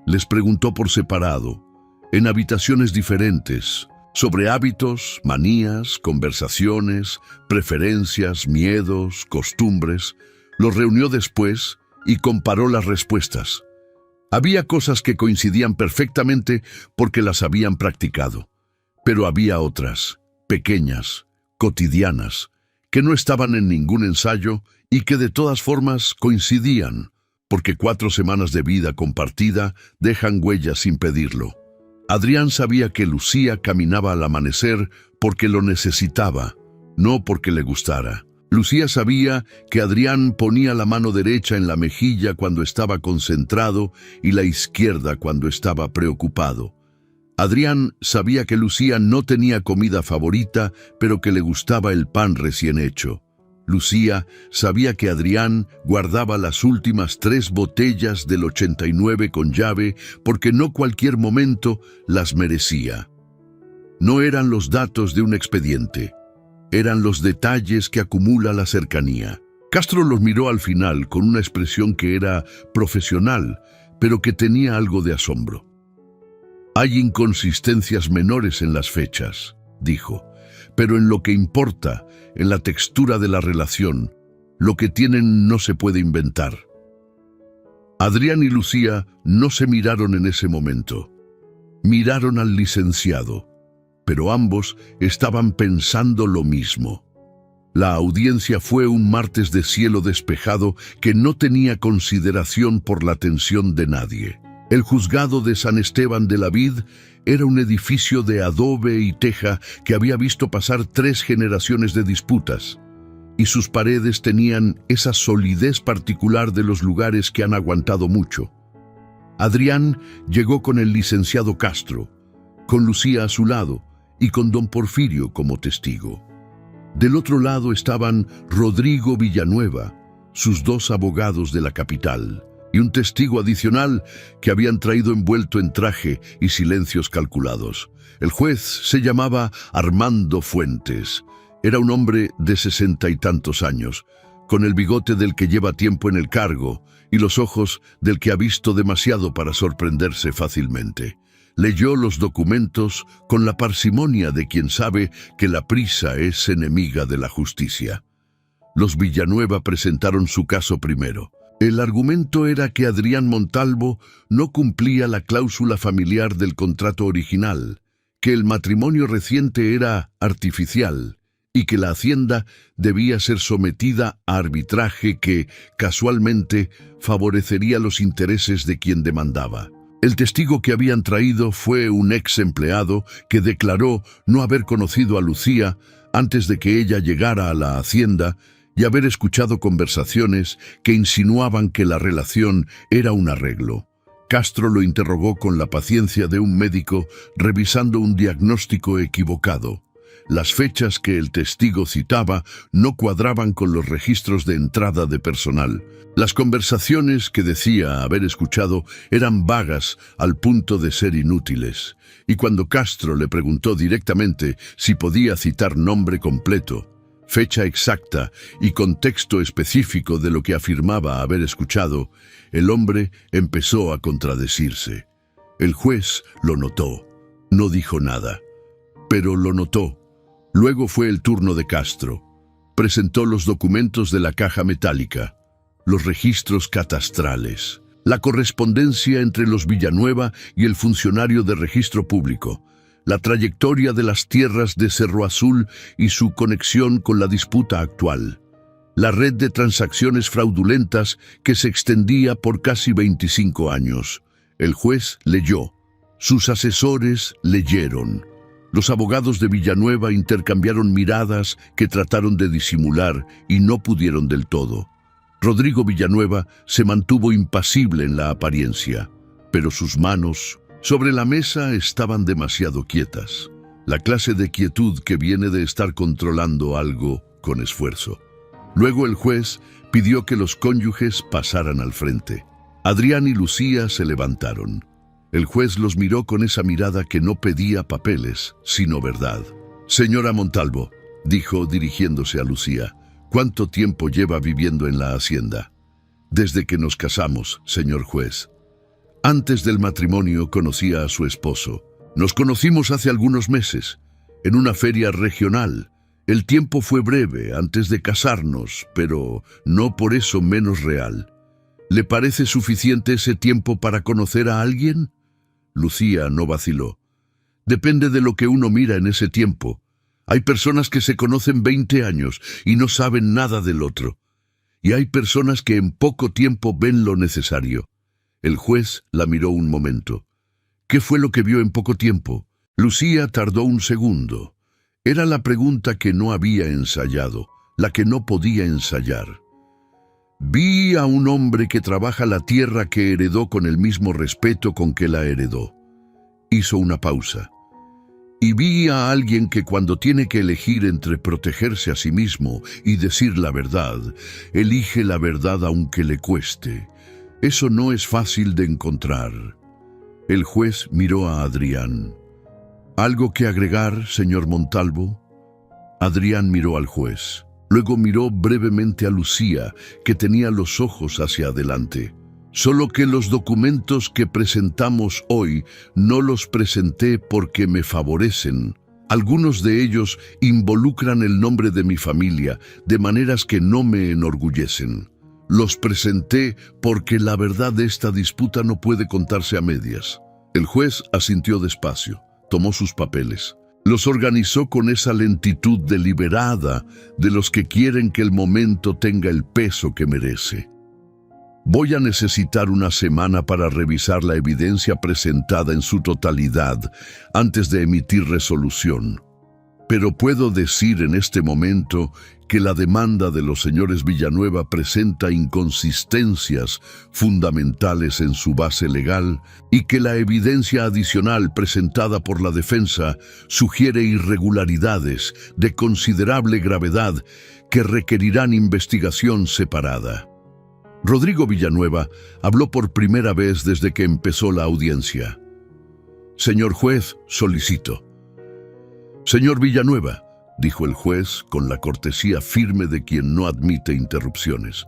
Les preguntó por separado, en habitaciones diferentes, sobre hábitos, manías, conversaciones, preferencias, miedos, costumbres. Los reunió después y comparó las respuestas. Había cosas que coincidían perfectamente porque las habían practicado, pero había otras, pequeñas, cotidianas, que no estaban en ningún ensayo y que de todas formas coincidían, porque 4 semanas de vida compartida dejan huellas sin pedirlo. Adrián sabía que Lucía caminaba al amanecer porque lo necesitaba, no porque le gustara. Lucía sabía que Adrián ponía la mano derecha en la mejilla cuando estaba concentrado y la izquierda cuando estaba preocupado. Adrián sabía que Lucía no tenía comida favorita, pero que le gustaba el pan recién hecho. Lucía sabía que Adrián guardaba las últimas 3 botellas del 89 con llave porque no cualquier momento las merecía. No eran los datos de un expediente, eran los detalles que acumula la cercanía. Castro los miró al final con una expresión que era profesional, pero que tenía algo de asombro. Hay inconsistencias menores en las fechas, dijo, pero en lo que importa, en la textura de la relación, lo que tienen no se puede inventar. Adrián y Lucía no se miraron en ese momento. Miraron al licenciado, pero ambos estaban pensando lo mismo. La audiencia fue un martes de cielo despejado que no tenía consideración por la atención de nadie. El juzgado de San Esteban de la Vid era un edificio de adobe y teja que había visto pasar 3 generaciones de disputas, y sus paredes tenían esa solidez particular de los lugares que han aguantado mucho. Adrián llegó con el licenciado Castro, con Lucía a su lado y con don Porfirio como testigo. Del otro lado estaban Rodrigo Villanueva, sus 2 abogados de la capital, y un testigo adicional que habían traído envuelto en traje y silencios calculados. El juez se llamaba Armando Fuentes. Era un hombre de 60 y tantos años, con el bigote del que lleva tiempo en el cargo y los ojos del que ha visto demasiado para sorprenderse fácilmente. Leyó los documentos con la parsimonia de quien sabe que la prisa es enemiga de la justicia. Los Villanueva presentaron su caso primero. El argumento era que Adrián Montalvo no cumplía la cláusula familiar del contrato original, que el matrimonio reciente era artificial y que la hacienda debía ser sometida a arbitraje que, casualmente, favorecería los intereses de quien demandaba. El testigo que habían traído fue un ex empleado que declaró no haber conocido a Lucía antes de que ella llegara a la hacienda y haber escuchado conversaciones que insinuaban que la relación era un arreglo. Castro lo interrogó con la paciencia de un médico revisando un diagnóstico equivocado. Las fechas que el testigo citaba no cuadraban con los registros de entrada de personal. Las conversaciones que decía haber escuchado eran vagas al punto de ser inútiles, y cuando Castro le preguntó directamente si podía citar nombre completo, fecha exacta y contexto específico de lo que afirmaba haber escuchado, el hombre empezó a contradecirse. El juez lo notó, no dijo nada, pero lo notó. Luego fue el turno de Castro. Presentó los documentos de la caja metálica, los registros catastrales, la correspondencia entre los Villanueva y el funcionario de registro público, la trayectoria de las tierras de Cerro Azul y su conexión con la disputa actual, la red de transacciones fraudulentas que se extendía por casi 25 años. El juez leyó, sus asesores leyeron. Los abogados de Villanueva intercambiaron miradas que trataron de disimular y no pudieron del todo. Rodrigo Villanueva se mantuvo impasible en la apariencia, pero sus manos sobre la mesa estaban demasiado quietas. La clase de quietud que viene de estar controlando algo con esfuerzo. Luego el juez pidió que los cónyuges pasaran al frente. Adrián y Lucía se levantaron. El juez los miró con esa mirada que no pedía papeles, sino verdad. «Señora Montalvo», dijo dirigiéndose a Lucía, «¿cuánto tiempo lleva viviendo en la hacienda?» «Desde que nos casamos, señor juez. Antes del matrimonio conocía a su esposo. Nos conocimos hace algunos meses, en una feria regional. El tiempo fue breve antes de casarnos, pero no por eso menos real. ¿Le parece suficiente ese tiempo para conocer a alguien?» Lucía no vaciló. «Depende de lo que uno mira en ese tiempo. Hay personas que se conocen 20 años y no saben nada del otro. Y hay personas que en poco tiempo ven lo necesario». El juez la miró un momento. «¿Qué fue lo que vio en poco tiempo?» Lucía tardó un segundo. Era la pregunta que no había ensayado, la que no podía ensayar. «Vi a un hombre que trabaja la tierra que heredó con el mismo respeto con que la heredó». Hizo una pausa. «Y vi a alguien que cuando tiene que elegir entre protegerse a sí mismo y decir la verdad, elige la verdad aunque le cueste. Eso no es fácil de encontrar». El juez miró a Adrián. «¿Algo que agregar, señor Montalvo?» Adrián miró al juez. Luego miró brevemente a Lucía, que tenía los ojos hacia adelante. Solo que los documentos que presentamos hoy no los presenté porque me favorecen. Algunos de ellos involucran el nombre de mi familia, de maneras que no me enorgullecen. Los presenté porque la verdad de esta disputa no puede contarse a medias. El juez asintió despacio, tomó sus papeles. Los organizó con esa lentitud deliberada de los que quieren que el momento tenga el peso que merece. Voy a necesitar una semana para revisar la evidencia presentada en su totalidad antes de emitir resolución. Pero puedo decir en este momento que la demanda de los señores Villanueva presenta inconsistencias fundamentales en su base legal y que la evidencia adicional presentada por la defensa sugiere irregularidades de considerable gravedad que requerirán investigación separada. Rodrigo Villanueva habló por primera vez desde que empezó la audiencia. «Señor juez, solicito». «Señor Villanueva», dijo el juez con la cortesía firme de quien no admite interrupciones.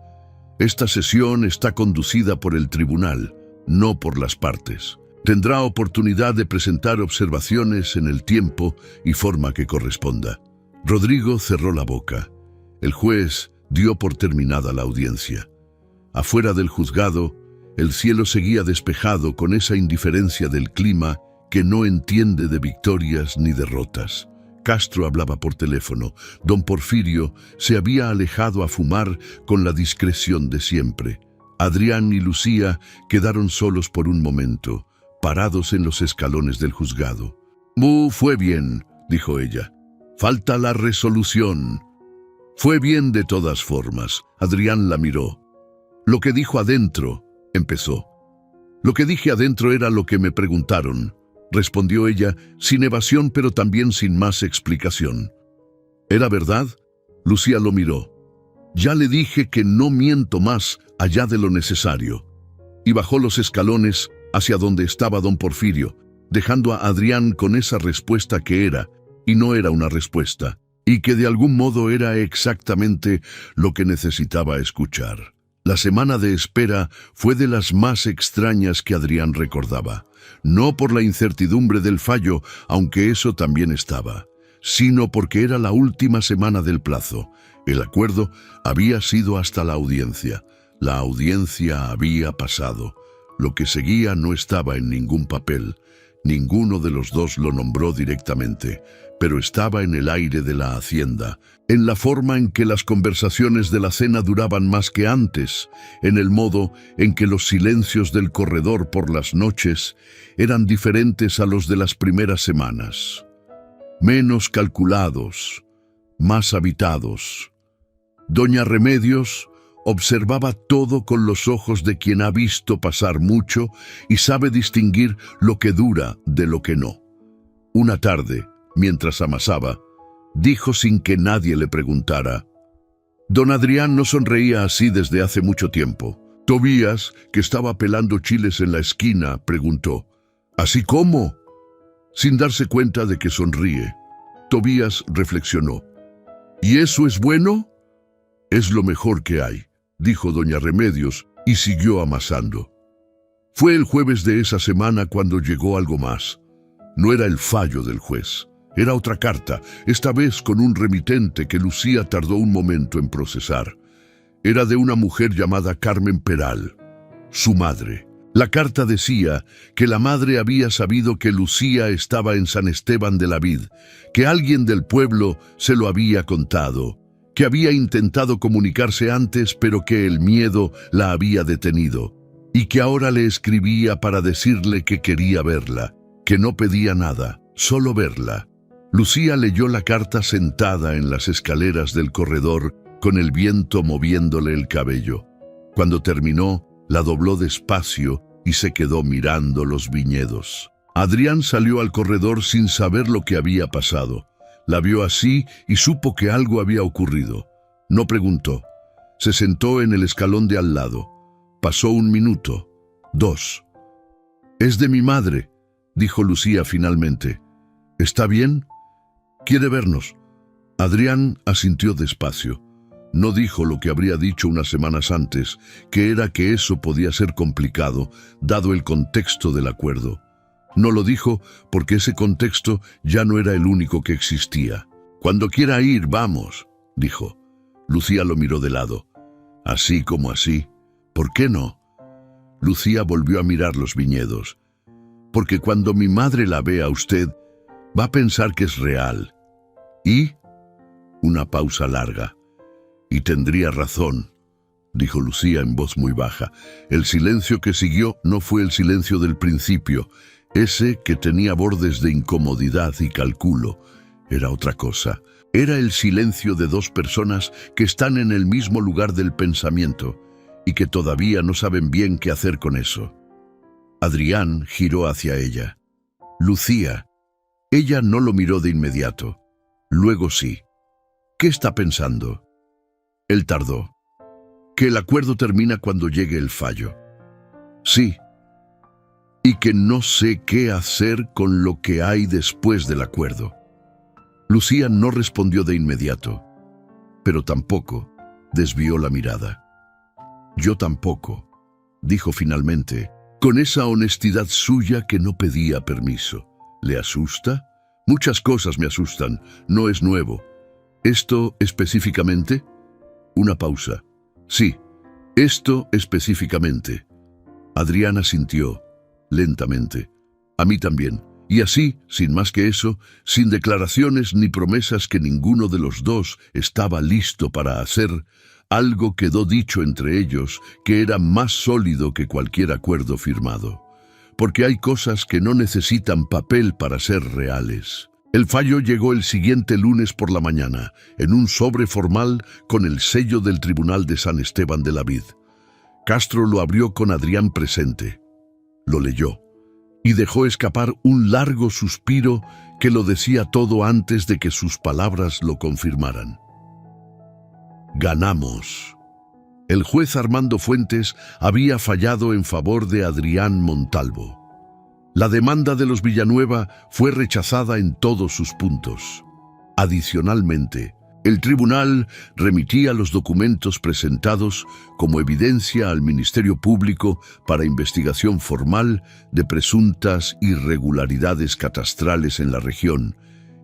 «Esta sesión está conducida por el tribunal, no por las partes. Tendrá oportunidad de presentar observaciones en el tiempo y forma que corresponda». Rodrigo cerró la boca. El juez dio por terminada la audiencia. Afuera del juzgado, el cielo seguía despejado con esa indiferencia del clima que no entiende de victorias ni derrotas. Castro hablaba por teléfono. Don Porfirio se había alejado a fumar con la discreción de siempre. Adrián y Lucía quedaron solos por un momento, parados en los escalones del juzgado. Fue bien», dijo ella. «Falta la resolución». «Fue bien de todas formas». Adrián la miró. «Lo que dijo adentro», empezó. «Lo que dije adentro era lo que me preguntaron», respondió ella, sin evasión pero también sin más explicación. «¿Era verdad?» Lucía lo miró. «Ya le dije que no miento más allá de lo necesario». Y bajó los escalones hacia donde estaba don Porfirio, dejando a Adrián con esa respuesta que era, y no era una respuesta, y que de algún modo era exactamente lo que necesitaba escuchar. La semana de espera fue de las más extrañas que Adrián recordaba, no por la incertidumbre del fallo, aunque eso también estaba, sino porque era la última semana del plazo. El acuerdo había sido hasta la audiencia. La audiencia había pasado. Lo que seguía no estaba en ningún papel. Ninguno de los dos lo nombró directamente, pero estaba en el aire de la hacienda, en la forma en que las conversaciones de la cena duraban más que antes, en el modo en que los silencios del corredor por las noches eran diferentes a los de las primeras semanas, menos calculados, más habitados. Doña Remedios observaba todo con los ojos de quien ha visto pasar mucho y sabe distinguir lo que dura de lo que no. Una tarde, mientras amasaba, dijo sin que nadie le preguntara: «Don Adrián no sonreía así desde hace mucho tiempo». Tobías, que estaba pelando chiles en la esquina, preguntó: «¿Así cómo?». Sin darse cuenta de que sonríe, Tobías reflexionó: «¿Y eso es bueno?». «Es lo mejor que hay», dijo doña Remedios, y siguió amasando. Fue el jueves de esa semana cuando llegó algo más. No era el fallo del juez, era otra carta, esta vez con un remitente que Lucía tardó un momento en procesar. Era de una mujer llamada Carmen Peral, su madre. La carta decía que la madre había sabido que Lucía estaba en San Esteban de la Vid, que alguien del pueblo se lo había contado, que había intentado comunicarse antes pero que el miedo la había detenido, y que ahora le escribía para decirle que quería verla, que no pedía nada, solo verla. Lucía leyó la carta sentada en las escaleras del corredor, con el viento moviéndole el cabello. Cuando terminó, la dobló despacio y se quedó mirando los viñedos. Adrián salió al corredor sin saber lo que había pasado. La vio así y supo que algo había ocurrido. No preguntó. Se sentó en el escalón de al lado. Pasó 1 minuto, 2. «Es de mi madre», dijo Lucía finalmente. «¿Está bien? ¿Quiere vernos?». Adrián asintió despacio. No dijo lo que habría dicho unas semanas antes, que era que eso podía ser complicado, dado el contexto del acuerdo. No lo dijo porque ese contexto ya no era el único que existía. «Cuando quiera ir, vamos», dijo. Lucía lo miró de lado. «¿Así como así? ¿Por qué no?» Lucía volvió a mirar los viñedos. «Porque cuando mi madre la vea a usted, va a pensar que es real». «¿Y?» Una pausa larga. «Y tendría razón», dijo Lucía en voz muy baja. El silencio que siguió no fue el silencio del principio. Ese que tenía bordes de incomodidad y calculo. Era otra cosa. Era el silencio de dos personas que están en el mismo lugar del pensamiento y que todavía no saben bien qué hacer con eso. Adrián giró hacia ella. «Lucía». Ella no lo miró de inmediato. Luego sí. «¿Qué está pensando?» Él tardó. «Que el acuerdo termina cuando llegue el fallo». «Sí. Y que no sé qué hacer con lo que hay después del acuerdo». Lucía no respondió de inmediato, pero tampoco desvió la mirada. «Yo tampoco», dijo finalmente, con esa honestidad suya que no pedía permiso. «¿Le asusta?» «Muchas cosas me asustan. No es nuevo». «¿Esto específicamente?» Una pausa. «Sí, esto específicamente». Adrián asintió, lentamente. «A mí también». Y así, sin más que eso, sin declaraciones ni promesas que ninguno de los dos estaba listo para hacer, algo quedó dicho entre ellos que era más sólido que cualquier acuerdo firmado. Porque hay cosas que no necesitan papel para ser reales. El fallo llegó el siguiente lunes por la mañana, en un sobre formal con el sello del Tribunal de San Esteban de la Vid. Castro lo abrió con Adrián presente. Lo leyó y dejó escapar un largo suspiro que lo decía todo antes de que sus palabras lo confirmaran. «Ganamos». El juez Armando Fuentes había fallado en favor de Adrián Montalvo. La demanda de los Villanueva fue rechazada en todos sus puntos. Adicionalmente, el tribunal remitía los documentos presentados como evidencia al Ministerio Público para investigación formal de presuntas irregularidades catastrales en la región,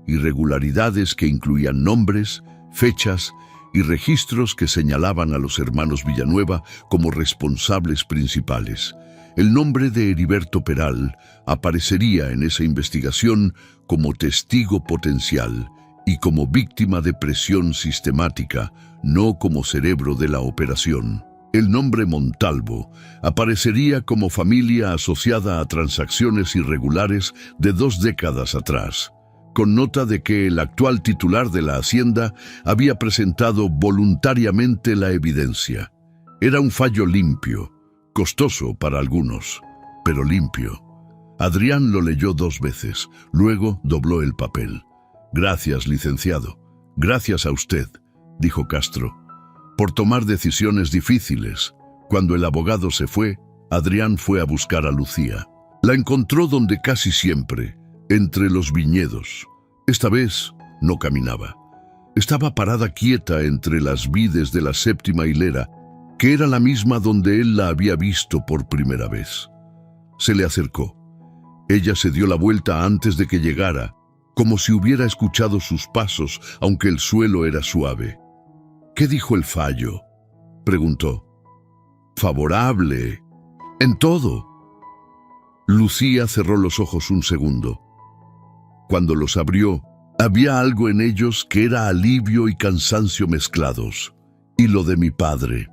irregularidades que incluían nombres, fechas y registros que señalaban a los hermanos Villanueva como responsables principales. El nombre de Heriberto Peral aparecería en esa investigación como testigo potencial y como víctima de presión sistemática, no como cerebro de la operación. El nombre Montalvo aparecería como familia asociada a transacciones irregulares de 2 décadas atrás, con nota de que el actual titular de la Hacienda había presentado voluntariamente la evidencia. Era un fallo limpio, costoso para algunos, pero limpio. Adrián lo leyó 2 veces, luego dobló el papel. «Gracias, licenciado. Gracias a usted», dijo Castro, «por tomar decisiones difíciles». Cuando el abogado se fue, Adrián fue a buscar a Lucía. La encontró donde casi siempre, entre los viñedos. Esta vez no caminaba. Estaba parada quieta entre las vides de la 7ª hilera, que era la misma donde él la había visto por primera vez. Se le acercó. Ella se dio la vuelta antes de que llegara, como si hubiera escuchado sus pasos, aunque el suelo era suave. «¿Qué dijo el fallo?», preguntó. «Favorable. En todo». Lucía cerró los ojos un segundo. Cuando los abrió, había algo en ellos que era alivio y cansancio mezclados. «Y lo de mi padre.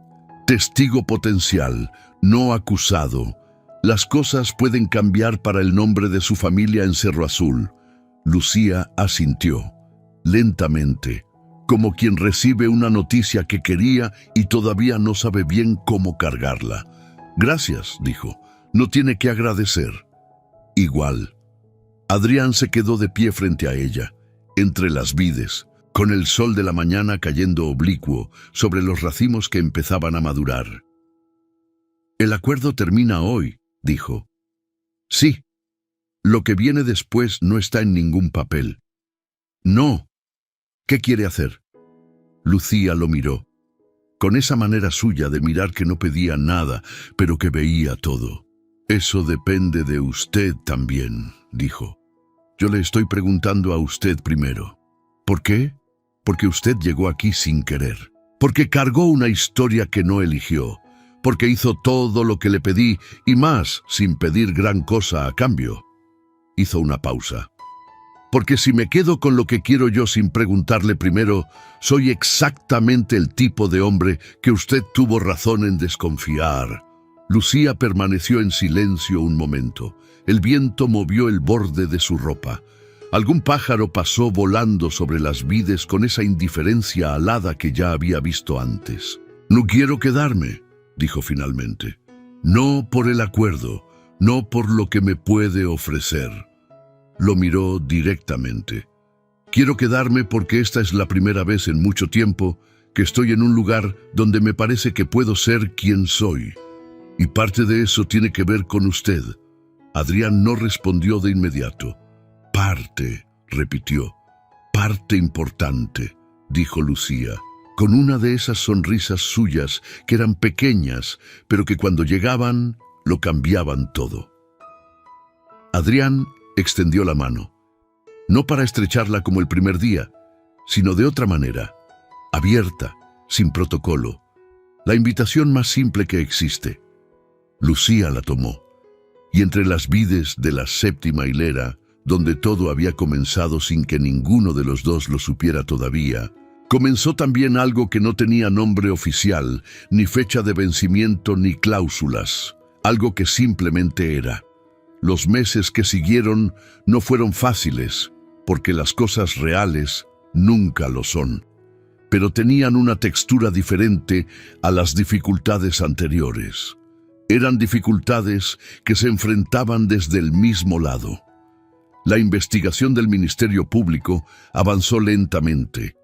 Testigo potencial, no acusado. Las cosas pueden cambiar para el nombre de su familia en Cerro Azul». Lucía asintió, lentamente, como quien recibe una noticia que quería y todavía no sabe bien cómo cargarla. «Gracias», dijo, «no tiene que agradecer». «Igual». Adrián se quedó de pie frente a ella, entre las vides, con el sol de la mañana cayendo oblicuo sobre los racimos que empezaban a madurar. «El acuerdo termina hoy», dijo. «Sí. Lo que viene después no está en ningún papel». «No. ¿Qué quiere hacer?» Lucía lo miró. con esa manera suya de mirar que no pedía nada, pero que veía todo. Eso depende de usted también, dijo. Yo le estoy preguntando a usted primero. ¿Por qué? Porque usted llegó aquí sin querer. Porque cargó una historia que no eligió. Porque hizo todo lo que le pedí y más sin pedir gran cosa a cambio. Hizo una pausa. Porque si me quedo con lo que quiero yo sin preguntarle primero, soy exactamente el tipo de hombre que usted tuvo razón en desconfiar. Lucía permaneció en silencio un momento. El viento movió el borde de su ropa. Algún pájaro pasó volando sobre las vides con esa indiferencia alada que ya había visto antes. No quiero quedarme, dijo finalmente. No por el acuerdo, no por lo que me puede ofrecer. Lo miró directamente. Quiero quedarme porque esta es la primera vez en mucho tiempo que estoy en un lugar donde me parece que puedo ser quien soy. Y parte de eso tiene que ver con usted. Adrián no respondió de inmediato. Parte, repitió. Parte importante, dijo Lucía, con una de esas sonrisas suyas que eran pequeñas, pero que cuando llegaban lo cambiaban todo. Adrián extendió la mano, no para estrecharla como el primer día, sino de otra manera, abierta, sin protocolo, la invitación más simple que existe. Lucía la tomó, y entre las vides de la séptima hilera, donde todo había comenzado sin que ninguno de los dos lo supiera todavía, comenzó también algo que no tenía nombre oficial, ni fecha de vencimiento, ni cláusulas, algo que simplemente era. Los meses que siguieron no fueron fáciles, porque las cosas reales nunca lo son, pero tenían una textura diferente a las dificultades anteriores. Eran dificultades que se enfrentaban desde el mismo lado. La investigación del Ministerio Público avanzó lentamente,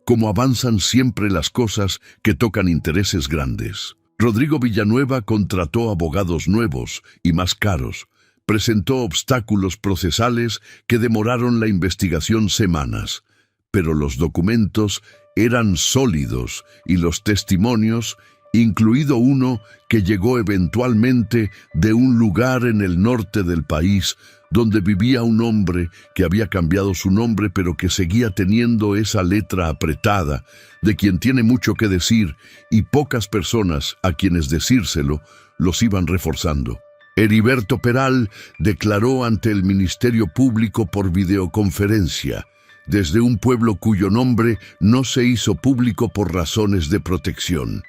como avanzan siempre las cosas que tocan intereses grandes. Rodrigo Villanueva contrató abogados nuevos y más caros, presentó obstáculos procesales que demoraron la investigación semanas, pero los documentos eran sólidos y los testimonios, incluido uno que llegó eventualmente de un lugar en el norte del país, donde vivía un hombre que había cambiado su nombre pero que seguía teniendo esa letra apretada, de quien tiene mucho que decir y pocas personas a quienes decírselo los iban reforzando. Heriberto Peral declaró ante el Ministerio Público por videoconferencia, desde un pueblo cuyo nombre no se hizo público por razones de protección.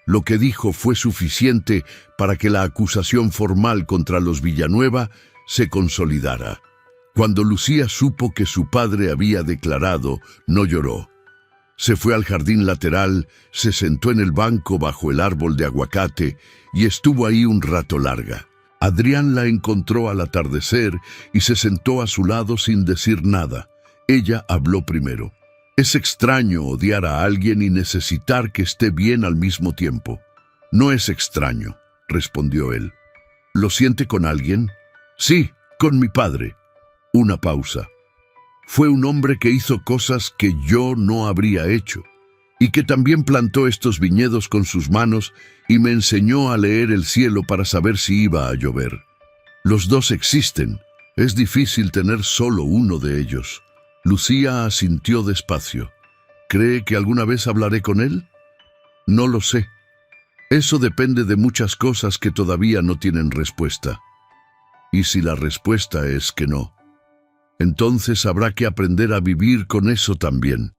Lo que dijo fue suficiente para que la acusación formal contra los Villanueva se consolidara. Cuando Lucía supo que su padre había declarado, no lloró. Se fue al jardín lateral, se sentó en el banco bajo el árbol de aguacate y estuvo ahí un rato larga. Adrián la encontró al atardecer y se sentó a su lado sin decir nada. Ella habló primero. Es extraño odiar a alguien y necesitar que esté bien al mismo tiempo. No es extraño, respondió él. ¿Lo siente con alguien? Sí, con mi padre. Una pausa. Fue un hombre que hizo cosas que yo no habría hecho, y que también plantó estos viñedos con sus manos y me enseñó a leer el cielo para saber si iba a llover. Los dos existen. Es difícil tener solo uno de ellos. Lucía asintió despacio. ¿Cree que alguna vez hablaré con él? No lo sé. Eso depende de muchas cosas que todavía no tienen respuesta. Y si la respuesta es que no, entonces habrá que aprender a vivir con eso también.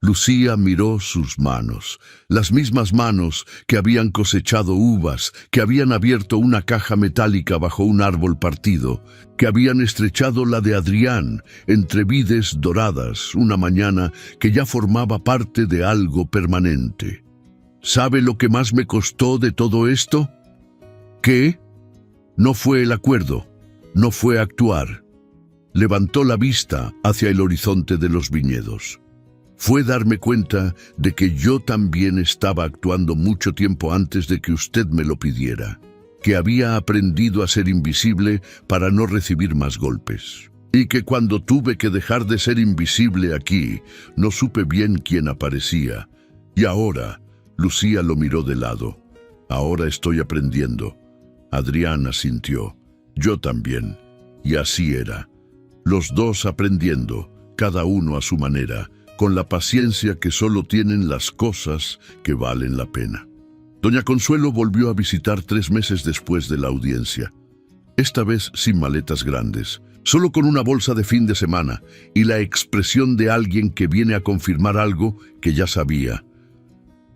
Lucía miró sus manos, las mismas manos que habían cosechado uvas, que habían abierto una caja metálica bajo un árbol partido, que habían estrechado la de Adrián entre vides doradas una mañana que ya formaba parte de algo permanente. ¿Sabe lo que más me costó de todo esto? ¿Qué? No fue el acuerdo, no fue actuar. Levantó la vista hacia el horizonte de los viñedos. Fue darme cuenta de que yo también estaba actuando mucho tiempo antes de que usted me lo pidiera, que había aprendido a ser invisible para no recibir más golpes, y que cuando tuve que dejar de ser invisible aquí, no supe bien quién aparecía, y ahora, Lucía lo miró de lado. Ahora estoy aprendiendo. Adrián asintió. Yo también. Y así era. Los dos aprendiendo, cada uno a su manera, con la paciencia que solo tienen las cosas que valen la pena. Doña Consuelo volvió a visitar 3 meses después de la audiencia. Esta vez sin maletas grandes, solo con una bolsa de fin de semana y la expresión de alguien que viene a confirmar algo que ya sabía.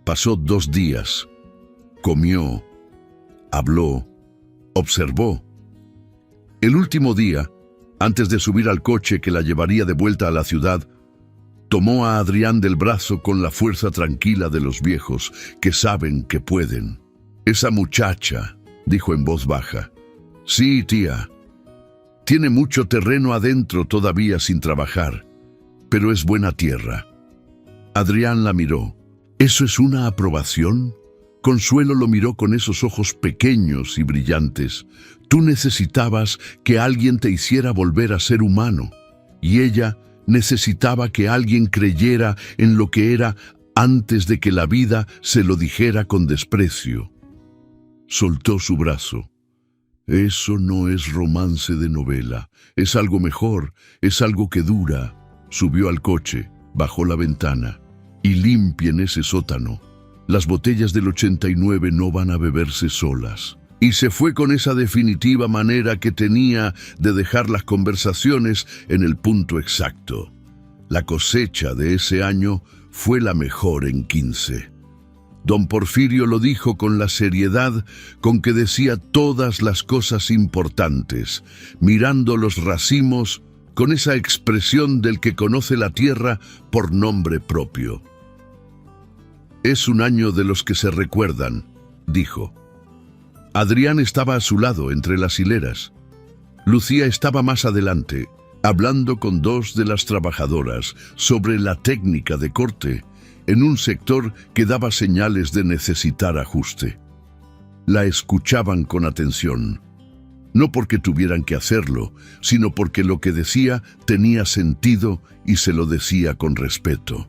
Pasó 2 días. Comió, habló, observó. El último día, antes de subir al coche que la llevaría de vuelta a la ciudad, tomó a Adrián del brazo con la fuerza tranquila de los viejos que saben que pueden. «Esa muchacha», dijo en voz baja. «Sí, tía. Tiene mucho terreno adentro todavía sin trabajar, pero es buena tierra». Adrián la miró. «¿Eso es una aprobación?» Consuelo lo miró con esos ojos pequeños y brillantes. Tú necesitabas que alguien te hiciera volver a ser humano, y ella necesitaba que alguien creyera en lo que era antes de que la vida se lo dijera con desprecio. Soltó su brazo. Eso no es romance de novela, es algo mejor, es algo que dura. Subió al coche, bajó la ventana. Y limpien ese sótano. Las botellas del 89 no van a beberse solas. Y se fue con esa definitiva manera que tenía de dejar las conversaciones en el punto exacto. La cosecha de ese año fue la mejor en 15. Don Porfirio lo dijo con la seriedad con que decía todas las cosas importantes, mirando los racimos con esa expresión del que conoce la tierra por nombre propio. «Es un año de los que se recuerdan», dijo. Adrián estaba a su lado entre las hileras. Lucía estaba más adelante, hablando con 2 de las trabajadoras sobre la técnica de corte en un sector que daba señales de necesitar ajuste. La escuchaban con atención, no porque tuvieran que hacerlo, sino porque lo que decía tenía sentido y se lo decía con respeto.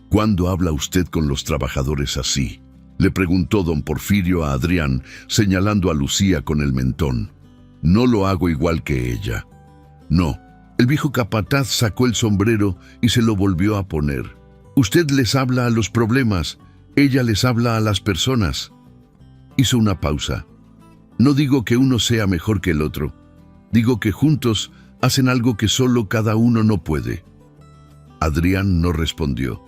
«¿Cuándo habla usted con los trabajadores así?», le preguntó don Porfirio a Adrián, señalando a Lucía con el mentón. «No lo hago igual que ella». «No». El viejo capataz sacó el sombrero y se lo volvió a poner. «Usted les habla a los problemas, ella les habla a las personas». Hizo una pausa. «No digo que uno sea mejor que el otro. Digo que juntos hacen algo que solo cada uno no puede». Adrián no respondió,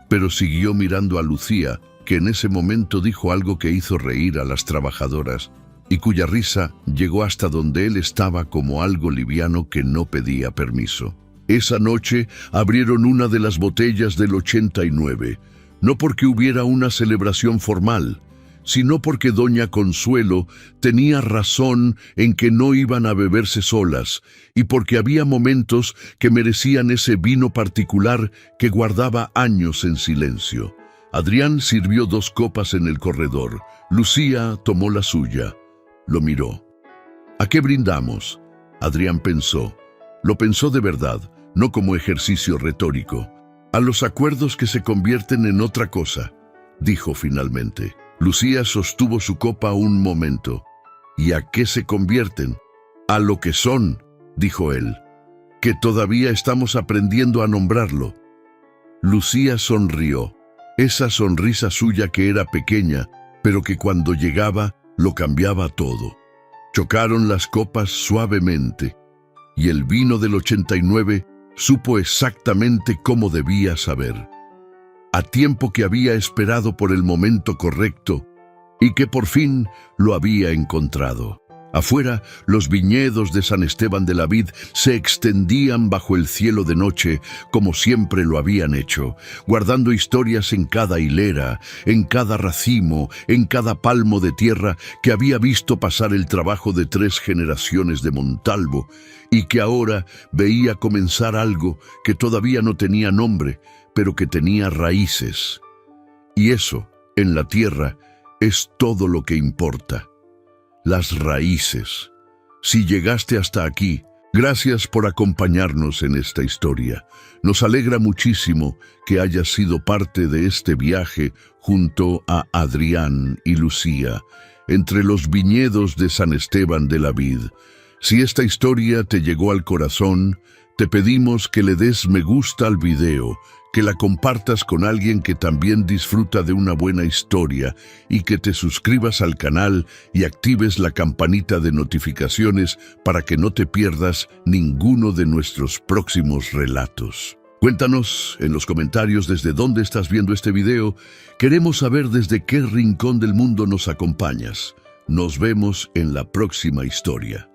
pero siguió mirando a Lucía, que en ese momento dijo algo que hizo reír a las trabajadoras y cuya risa llegó hasta donde él estaba como algo liviano que no pedía permiso. Esa noche abrieron una de las botellas del 89, no porque hubiera una celebración formal, sino porque doña Consuelo tenía razón en que no iban a beberse solas y porque había momentos que merecían ese vino particular que guardaba años en silencio. Adrián sirvió 2 copas en el corredor. Lucía tomó la suya. Lo miró. «¿A qué brindamos?», Adrián pensó. Lo pensó de verdad, no como ejercicio retórico. «A los acuerdos que se convierten en otra cosa», dijo finalmente. Lucía sostuvo su copa un momento. «¿Y a qué se convierten?». «A lo que son», dijo él, «que todavía estamos aprendiendo a nombrarlo». Lucía sonrió. Esa sonrisa suya que era pequeña, pero que cuando llegaba lo cambiaba todo. Chocaron las copas suavemente, y el vino del 89 supo exactamente cómo debía saber. A tiempo que había esperado por el momento correcto y que por fin lo había encontrado. Afuera, los viñedos de San Esteban de la Vid se extendían bajo el cielo de noche, como siempre lo habían hecho, guardando historias en cada hilera, en cada racimo, en cada palmo de tierra que había visto pasar el trabajo de 3 generaciones de Montalvo, y que ahora veía comenzar algo que todavía no tenía nombre, pero que tenía raíces. Y eso, en la tierra, es todo lo que importa. Las raíces. Si llegaste hasta aquí, Gracias por acompañarnos en esta historia. Nos alegra muchísimo que hayas sido parte de este viaje junto a Adrián y Lucía, entre los viñedos de San Esteban de la Vid. Si esta historia te llegó al corazón, te pedimos que le des me gusta al video, que la compartas con alguien que también disfruta de una buena historia y que te suscribas al canal y actives la campanita de notificaciones para que no te pierdas ninguno de nuestros próximos relatos. Cuéntanos en los comentarios desde dónde estás viendo este video. Queremos saber desde qué rincón del mundo nos acompañas. Nos vemos en la próxima historia.